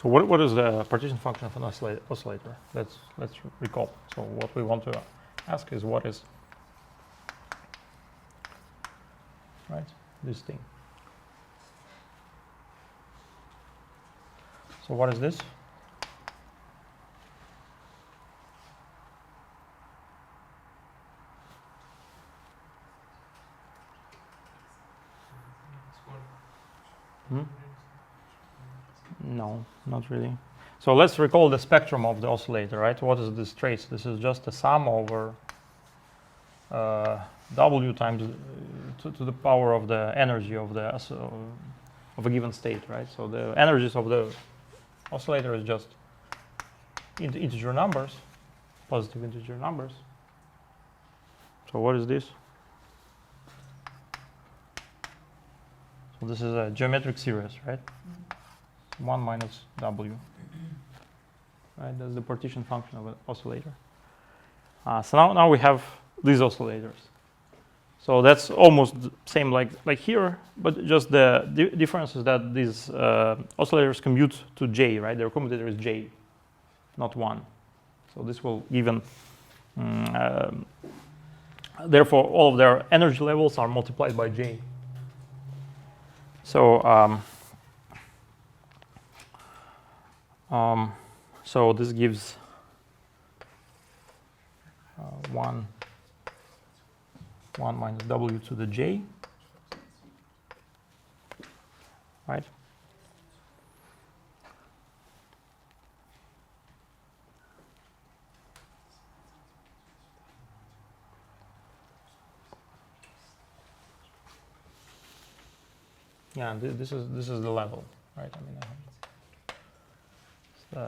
So what is the partition function of an oscillator? Let's recall. So what we want to ask is what is, right, this thing. So what is this? No, not really. So let's recall the spectrum of the oscillator, right? What is this trace? This is just a sum over W times to the power of the energy of the of a given state, right? So the energies of the oscillator is just integer numbers, positive integer numbers. So what is this? So this is a geometric series, right? 1 minus W, right? That's the partition function of an oscillator. So now we have these oscillators. So that's almost the same like here, but just the difference is that these oscillators commute to J, right? Their commutator is J, not 1. So this will even, therefore all of their energy levels are multiplied by J. So so this gives 1 minus W to the J, right? Yeah, this is the level, right? I mean,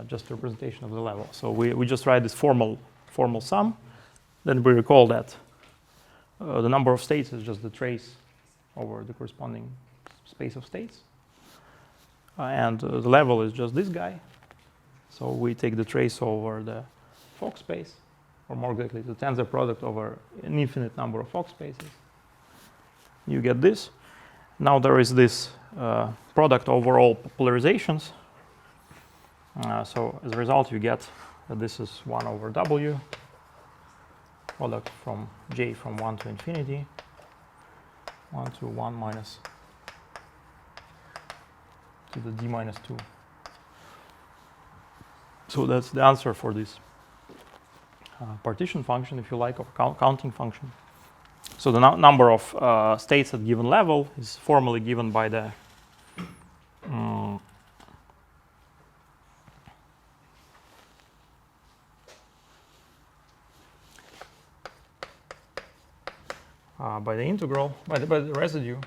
just a representation of the level. So we just write this formal sum. Then we recall that the number of states is just the trace over the corresponding space of states. And the level is just this guy. So we take the trace over the Fock space, or more exactly, the tensor product over an infinite number of Fock spaces. You get this. Now there is this product over all polarizations. So as a result, you get that this is 1 over W, product from J from 1 to infinity, 1 to 1 minus to the D minus 2. So that's the answer for this partition function, if you like, or counting function. So the number of states at given level is formally given by the by the integral, by the residue.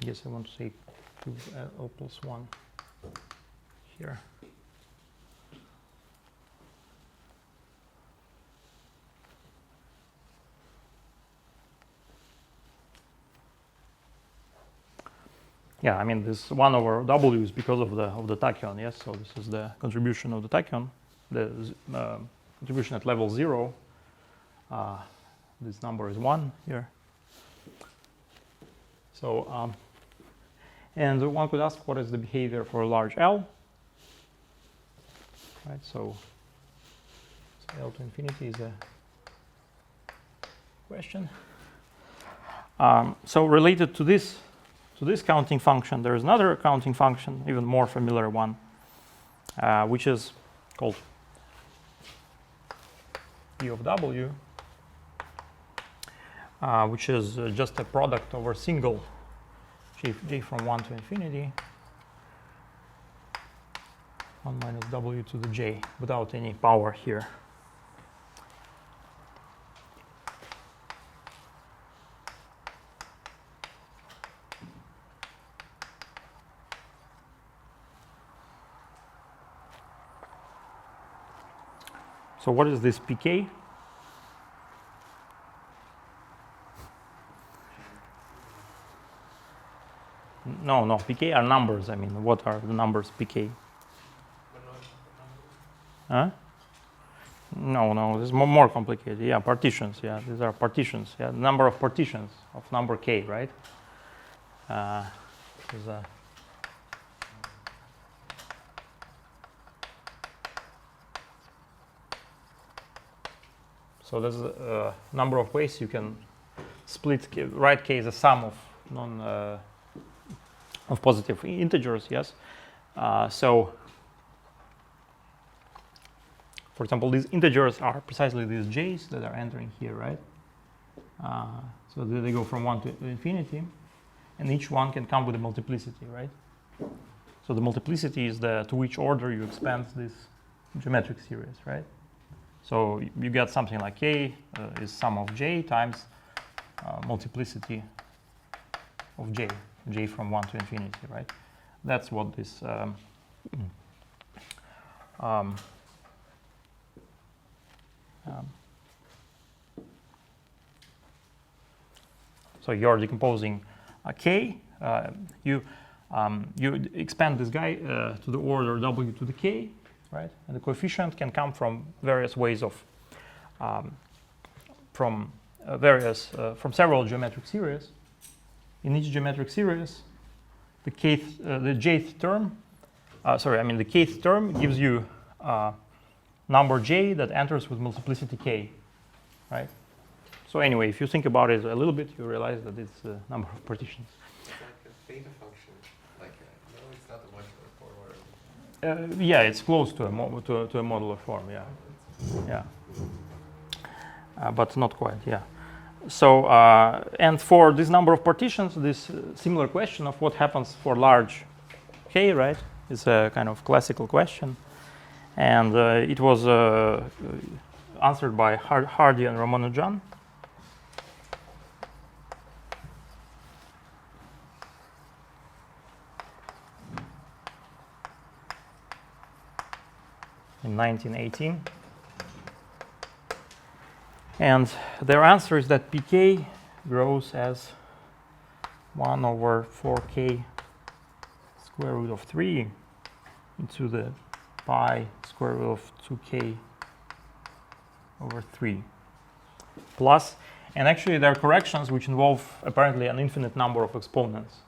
I guess I want to say 2L plus 1 here. Yeah, I mean this 1 over W is because of the tachyon, yes. So this is the contribution of the tachyon, the contribution at level 0. This number is 1 here. So, and one could ask, what is the behavior for a large L? Right. So L to infinity is a question. So related to this counting function, there is another counting function, even more familiar one, which is called P of W, which is just a product over single j from 1 to infinity, 1 minus W to the j, without any power here. So what is this pk? No, pk are numbers. I mean, what are the numbers pk? Huh? No, this is more complicated. Yeah, partitions. Yeah, these are partitions. Yeah, the number of partitions of number k, right? So there's a number of ways you can split write k as a sum of of positive integers. Yes. So, for example, these integers are precisely these j's that are entering here, right? So they go from 1 to infinity, and each one can come with a multiplicity, right? So the multiplicity is to which order you expand this geometric series, right? So you get something like k is sum of j times multiplicity of j from 1 to infinity, right? That's what this so you're decomposing k. You expand this guy to the order w to the k, right? And the coefficient can come from various ways of from several geometric series. In each geometric series, the jth term, the kth term gives you number j that enters with multiplicity k, right? So anyway, if you think about it a little bit, you realize that it's a number of partitions. It's like a theta function, no, it's not a modular form. Yeah, it's close to a modular form. Yeah, but not quite. Yeah. So and for this number of partitions, this similar question of what happens for large k, right, is a kind of classical question, and it was answered by Hardy and Ramanujan. In 1918. And their answer is that pk grows as 1 over 4k square root of 3 into the pi square root of 2k over 3 plus, and actually there are corrections which involve apparently an infinite number of exponents,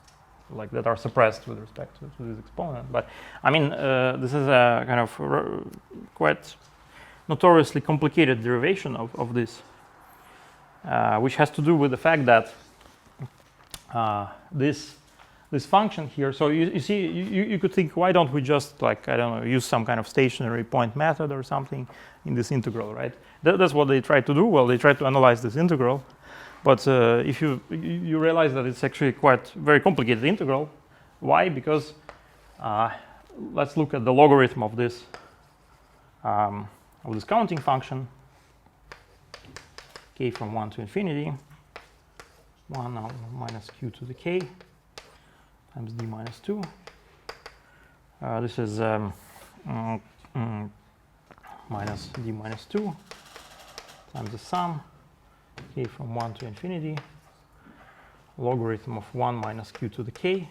like that are suppressed with respect to this exponent. But I mean, this is a kind of quite notoriously complicated derivation of this. which has to do with the fact that this function here. So you see, you could think, why don't we just, like, I don't know, use some kind of stationary point method or something in this integral, right? That's what they try to do. Well, they try to analyze this integral, but if you realize that it's actually quite very complicated integral. Why? Because let's look at the logarithm of this counting function, k from 1 to infinity, 1 now minus q to the k times d minus 2. This is minus d minus 2 times the sum k from 1 to infinity, logarithm of 1 minus q to the k.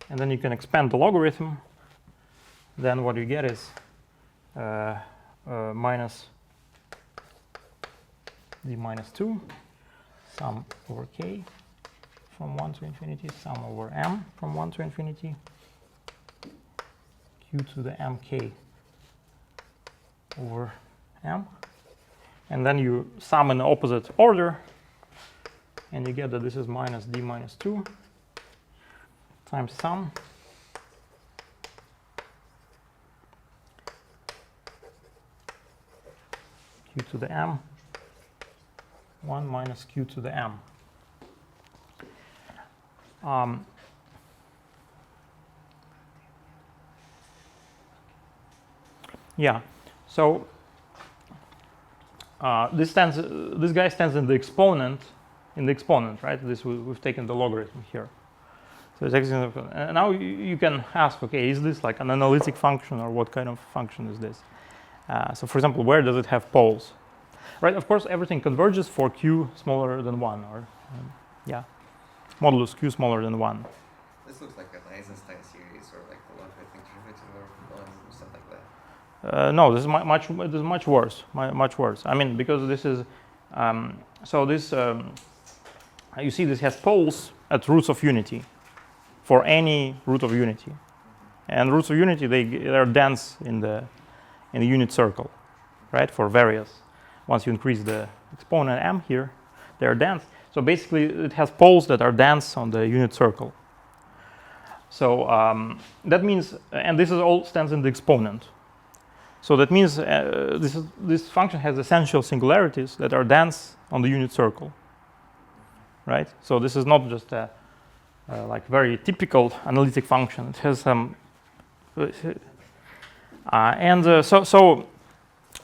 And then you can expand the logarithm. Then what you get is minus d minus 2 sum over k from 1 to infinity, sum over m from 1 to infinity, q to the mk over m. And then you sum in the opposite order, and you get that this is minus d minus 2 times sum q to the m 1 minus q to the m. Yeah, so this guy stands in the exponent, right? We've taken the logarithm here. So it's actually, and now you can ask, okay, is this like an analytic function, or what kind of function is this? So for example, where does it have poles? Right, of course, everything converges for q smaller than 1, or yeah, modulus q smaller than 1. This looks like an Eisenstein series, or like the logarithmic derivative or something like that. No, this is much worse. Much worse. I mean, because this is so this you see this has poles at roots of unity for any root of unity, and roots of unity they're dense in the unit circle, right? For various. Once you increase the exponent m here, they're dense. So basically, it has poles that are dense on the unit circle. So that means, and this is all stands in the exponent. So that means this function has essential singularities that are dense on the unit circle, right? So this is not just a like very typical analytic function. It has some,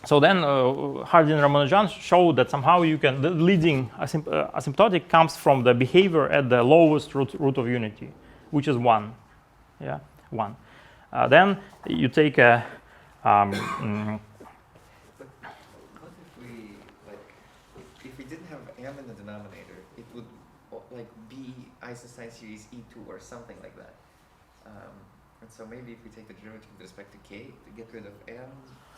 So then Hardy and Ramanujan showed that somehow you can, the leading asymptotic comes from the behavior at the lowest root of unity, which is 1. Yeah, 1. Then you take a. But what if we, like, if we didn't have m in the denominator, it would like be Eisenstein series E2 or something like that. And so maybe if we take the derivative with respect to k to get rid of m,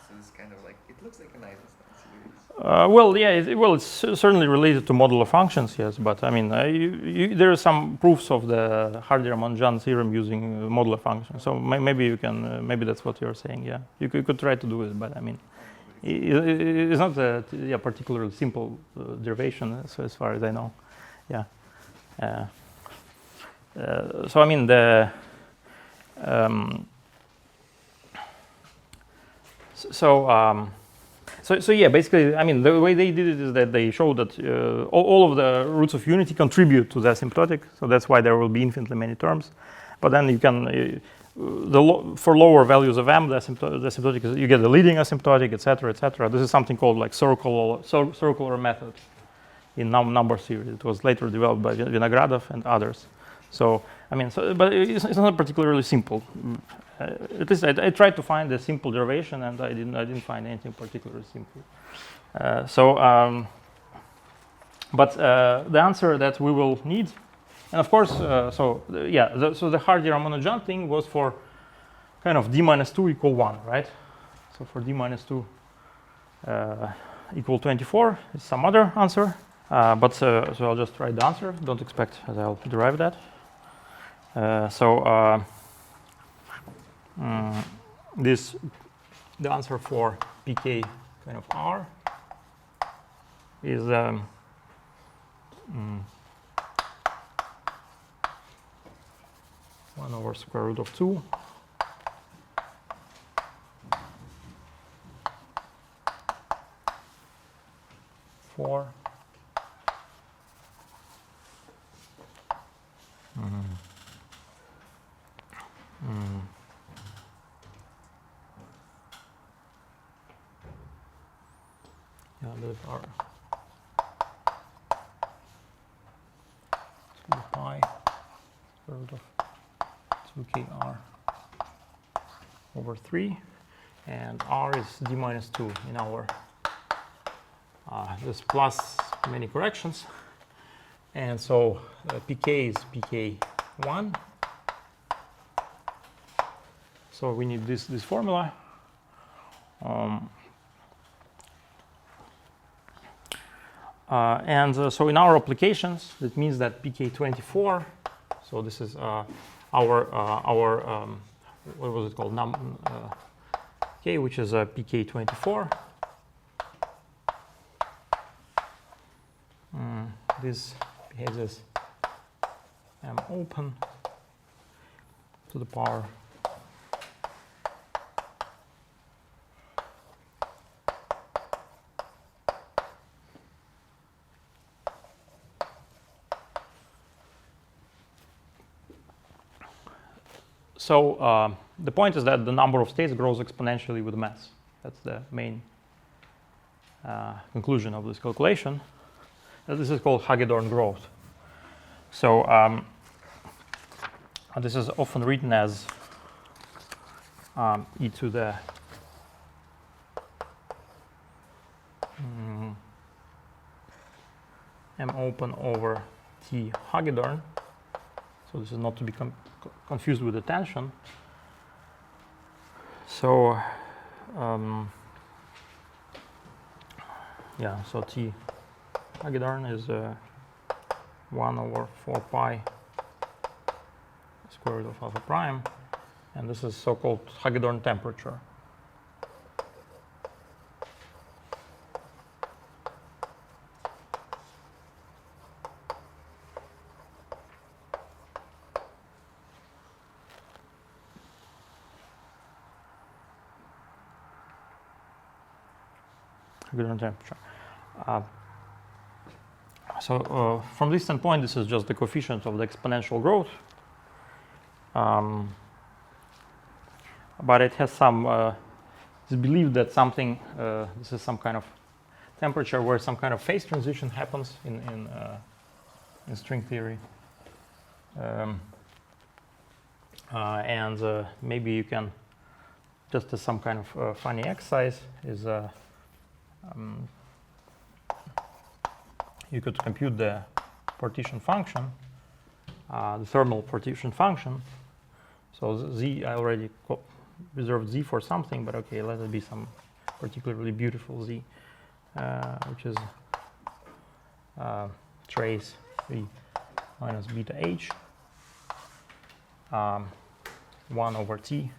so it's kind of like, it looks like an Eisenstein series. Well, yeah, it's certainly related to modular functions, yes. But I mean, there are some proofs of the Hardy-Ramanujan theorem using modular functions. So maybe you can, maybe that's what you're saying. Yeah, you could try to do it, but I mean, it's not a particularly simple derivation, so as far as I know. Yeah. So I mean the. So yeah, basically, I mean, the way they did it is that they showed that all of the roots of unity contribute to the asymptotic, so that's why there will be infinitely many terms. But then you can, for lower values of m, the asymptotic is, you get the leading asymptotic, etc., etc. This is something called like circular method in number theory. It was later developed by Vinogradov and others. So I mean, but it's not particularly simple. At least I tried to find a simple derivation, and I didn't find anything particularly simple. But the answer that we will need, and of course, so the Hardy-Ramanujan thing was for kind of d minus 2 equal 1, right? So for d minus 2 equal 24 is some other answer. So I'll just write the answer. Don't expect that I'll derive that. The answer for pk kind of r is 1 over square root of 2 4 yeah, those are 2 pi square root of 2kr over 3, and r is d minus 2 in our this plus many corrections, and so pk is pk1. So we need this formula. So in our applications, that means that pk24. So this is our what was it called? K, which is pk24. This behaves as M open to the power So the point is that the number of states grows exponentially with mass. That's the main conclusion of this calculation. This is called Hagedorn growth. So this is often written as e to the m open over t Hagedorn. So this is not to be confused with the tension. So yeah, so t Hagedorn is 1 over 4 pi square root of alpha prime, and this is so-called Hagedorn temperature. Hagedorn temperature. So from this standpoint, this is just the coefficient of the exponential growth. But it has some, it's believed that something, this is some kind of temperature where some kind of phase transition happens in string theory. And maybe you can, just as some kind of funny exercise, is you could compute the partition function, the thermal partition function. So z, I already reserved z for something, but okay, let it be some particularly beautiful z, which is trace v minus beta h, 1 over t.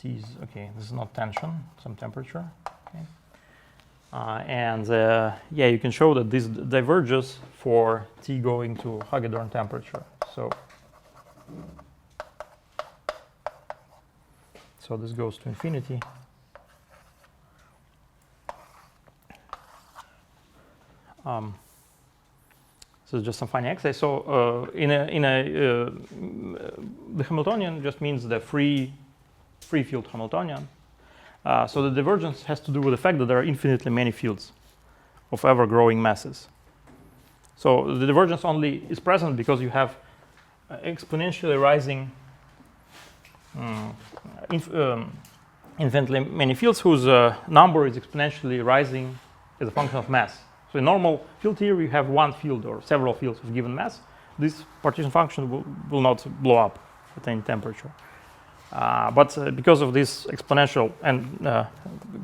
T is, okay, this is not tension, some temperature. Okay. And yeah, you can show that this diverges for T going to Hagedorn temperature. So this goes to infinity. This is just some funny exercise. So the Hamiltonian just means the free field Hamiltonian. So the divergence has to do with the fact that there are infinitely many fields of ever-growing masses. So the divergence only is present because you have exponentially rising infinitely many fields whose number is exponentially rising as a function of mass. So in normal field theory, you have one field or several fields of given mass. This partition function will not blow up at any temperature. But because of this exponential and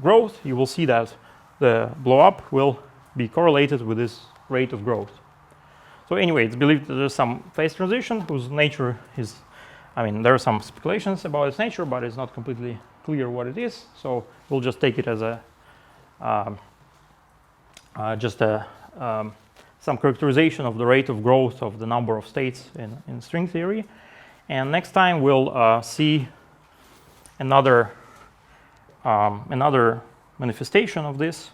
growth, you will see that the blow up will be correlated with this rate of growth. So anyway, it's believed that there's some phase transition whose nature is, I mean, there are some speculations about its nature, but it's not completely clear what it is, so we'll just take it as a some characterization of the rate of growth of the number of states in string theory. And next time we'll see another manifestation of this,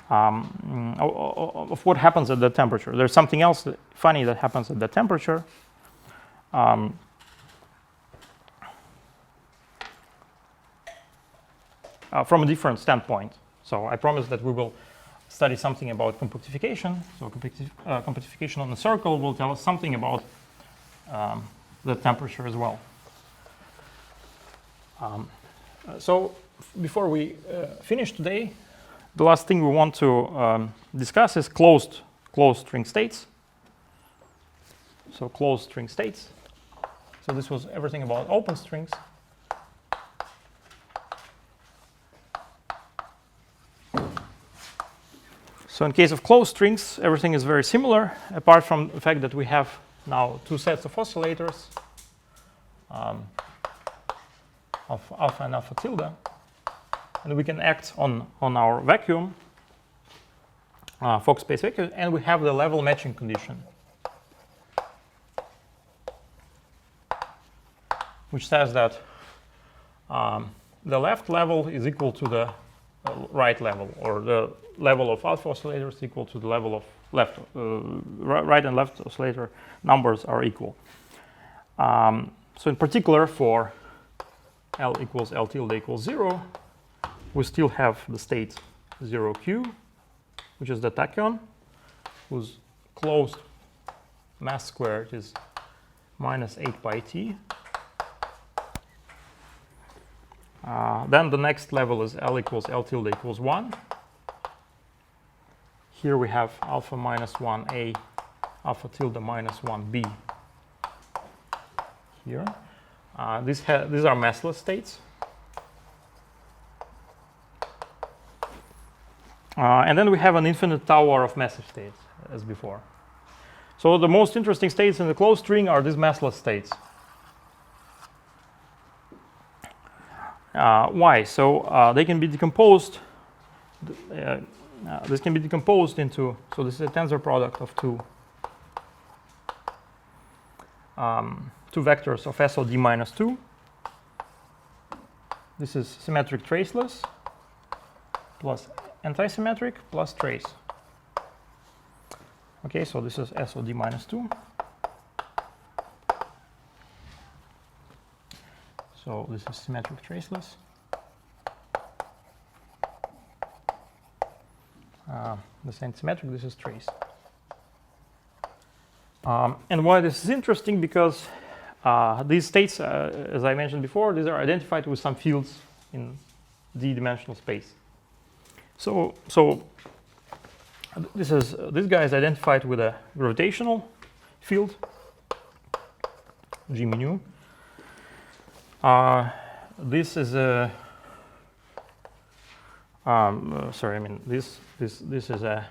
of what happens at the temperature. There's something else funny that happens at the temperature. From a different standpoint. So I promise that we will study something about compactification. So compactification on the circle will tell us something about the temperature as well. So before we finish today, the last thing we want to discuss is closed string states. So closed string states. So this was everything about open strings. So in case of closed strings, everything is very similar, apart from the fact that we have now two sets of oscillators, of alpha and alpha tilde, and we can act on our vacuum, Fock space vacuum, and we have the level matching condition, which says that the left level is equal to the right level, or the level of alpha oscillator is equal to the level of left, right and left oscillator numbers are equal. So in particular, for L equals L tilde equals 0, we still have the state 0q, which is the tachyon, whose closed mass squared is minus 8 pi t. Then the next level is L equals L tilde equals 1. Here we have alpha minus 1a, alpha tilde minus 1b. Here. These are massless states. And then we have an infinite tower of massive states, as before. So the most interesting states in the closed string are these massless states. Why? So they can be decomposed. This can be decomposed into. So this is a tensor product of two vectors of SOD minus 2. This is symmetric traceless plus antisymmetric plus trace. Okay, so this is SOD minus 2. So this is symmetric traceless. This antisymmetric, this is trace. And why this is interesting, because these states, as I mentioned before, these are identified with some fields in d-dimensional space. So this guy is identified with a gravitational field, G mu. This is a this is a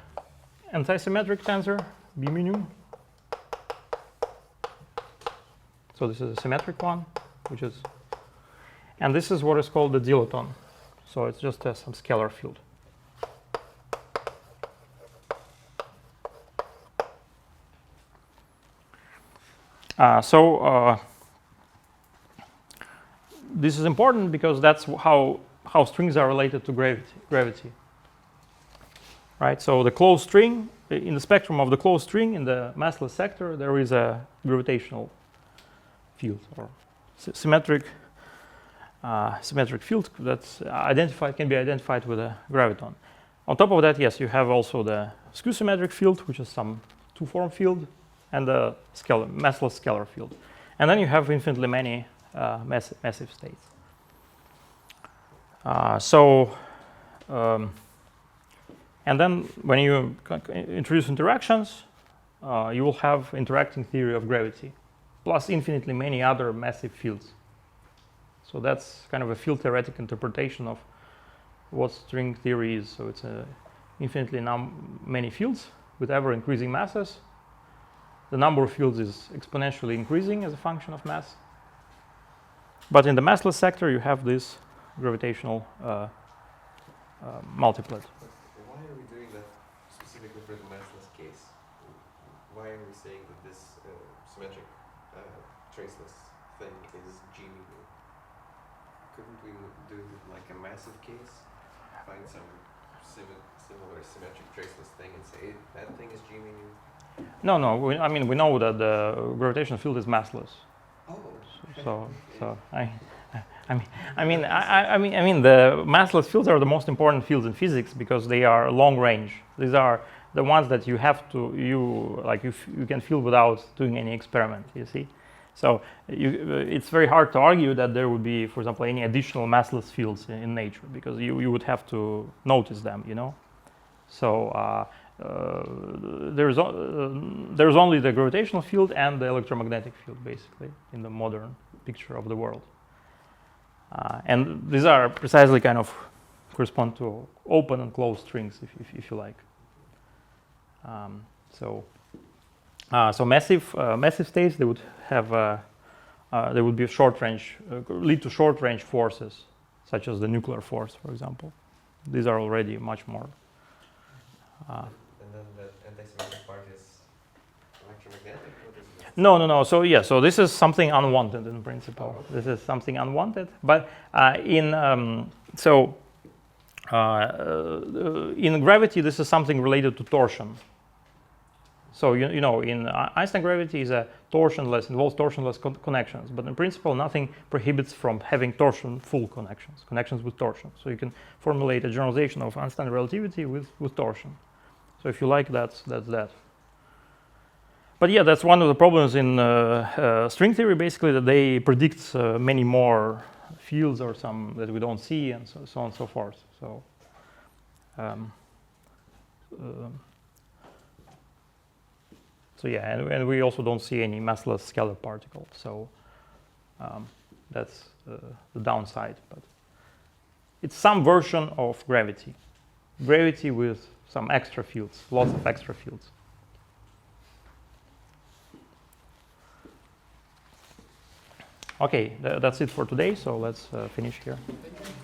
antisymmetric tensor, B mu. So this is a symmetric one, which is, and this is what is called the dilaton. So it's just some scalar field. This is important because that's how strings are related to gravity. Right? So the closed string, in the spectrum of the closed string in the massless sector, there is a gravitational field, or symmetric field that's can be identified with a graviton. On top of that, yes, you have also the skew symmetric field, which is some two-form field, and the massless scalar field. And then you have infinitely many massive states. And then when you introduce interactions, you will have interacting theory of gravity, plus infinitely many other massive fields. So that's kind of a field theoretic interpretation of what string theory is. So it's infinitely many fields with ever increasing masses. The number of fields is exponentially increasing as a function of mass. But in the massless sector, you have this gravitational multiplet. Why are we doing that specifically for the massless case? Why are we saying that this symmetric traceless thing is G mu? Couldn't we do like a massive case? Find some similar symmetric traceless thing and say that thing is G mu? No. We know that the gravitational field is massless. Oh. So I mean the massless fields are the most important fields in physics because they are long range. These are the ones that you can feel without doing any experiment. You see, so it's very hard to argue that there would be, for example, any additional massless fields in nature because you would have to notice them. So there's only the gravitational field and the electromagnetic field basically in the modern picture of the world. And these are precisely kind of correspond to open and closed strings, if you like. So massive states, they would have they would be short range, lead to short range forces, such as the nuclear force, for example. These are already much more. And then the anti-symmetric part is electromagnetic. What is it? No. So this is something unwanted in principle. This is something unwanted, but in gravity, this is something related to torsion. So in Einstein gravity is a involves torsionless connections, but in principle, nothing prohibits from having full connections with torsion. So you can formulate a generalization of Einstein relativity with torsion. So if you like, that's that. But yeah, that's one of the problems in string theory, basically, that they predict many more fields or some that we don't see, and so on and so forth. So, and we also don't see any massless scalar particles. So that's the downside. But it's some version of gravity with some extra fields, lots of extra fields. Okay, that's it for today. So let's finish here. Thank you.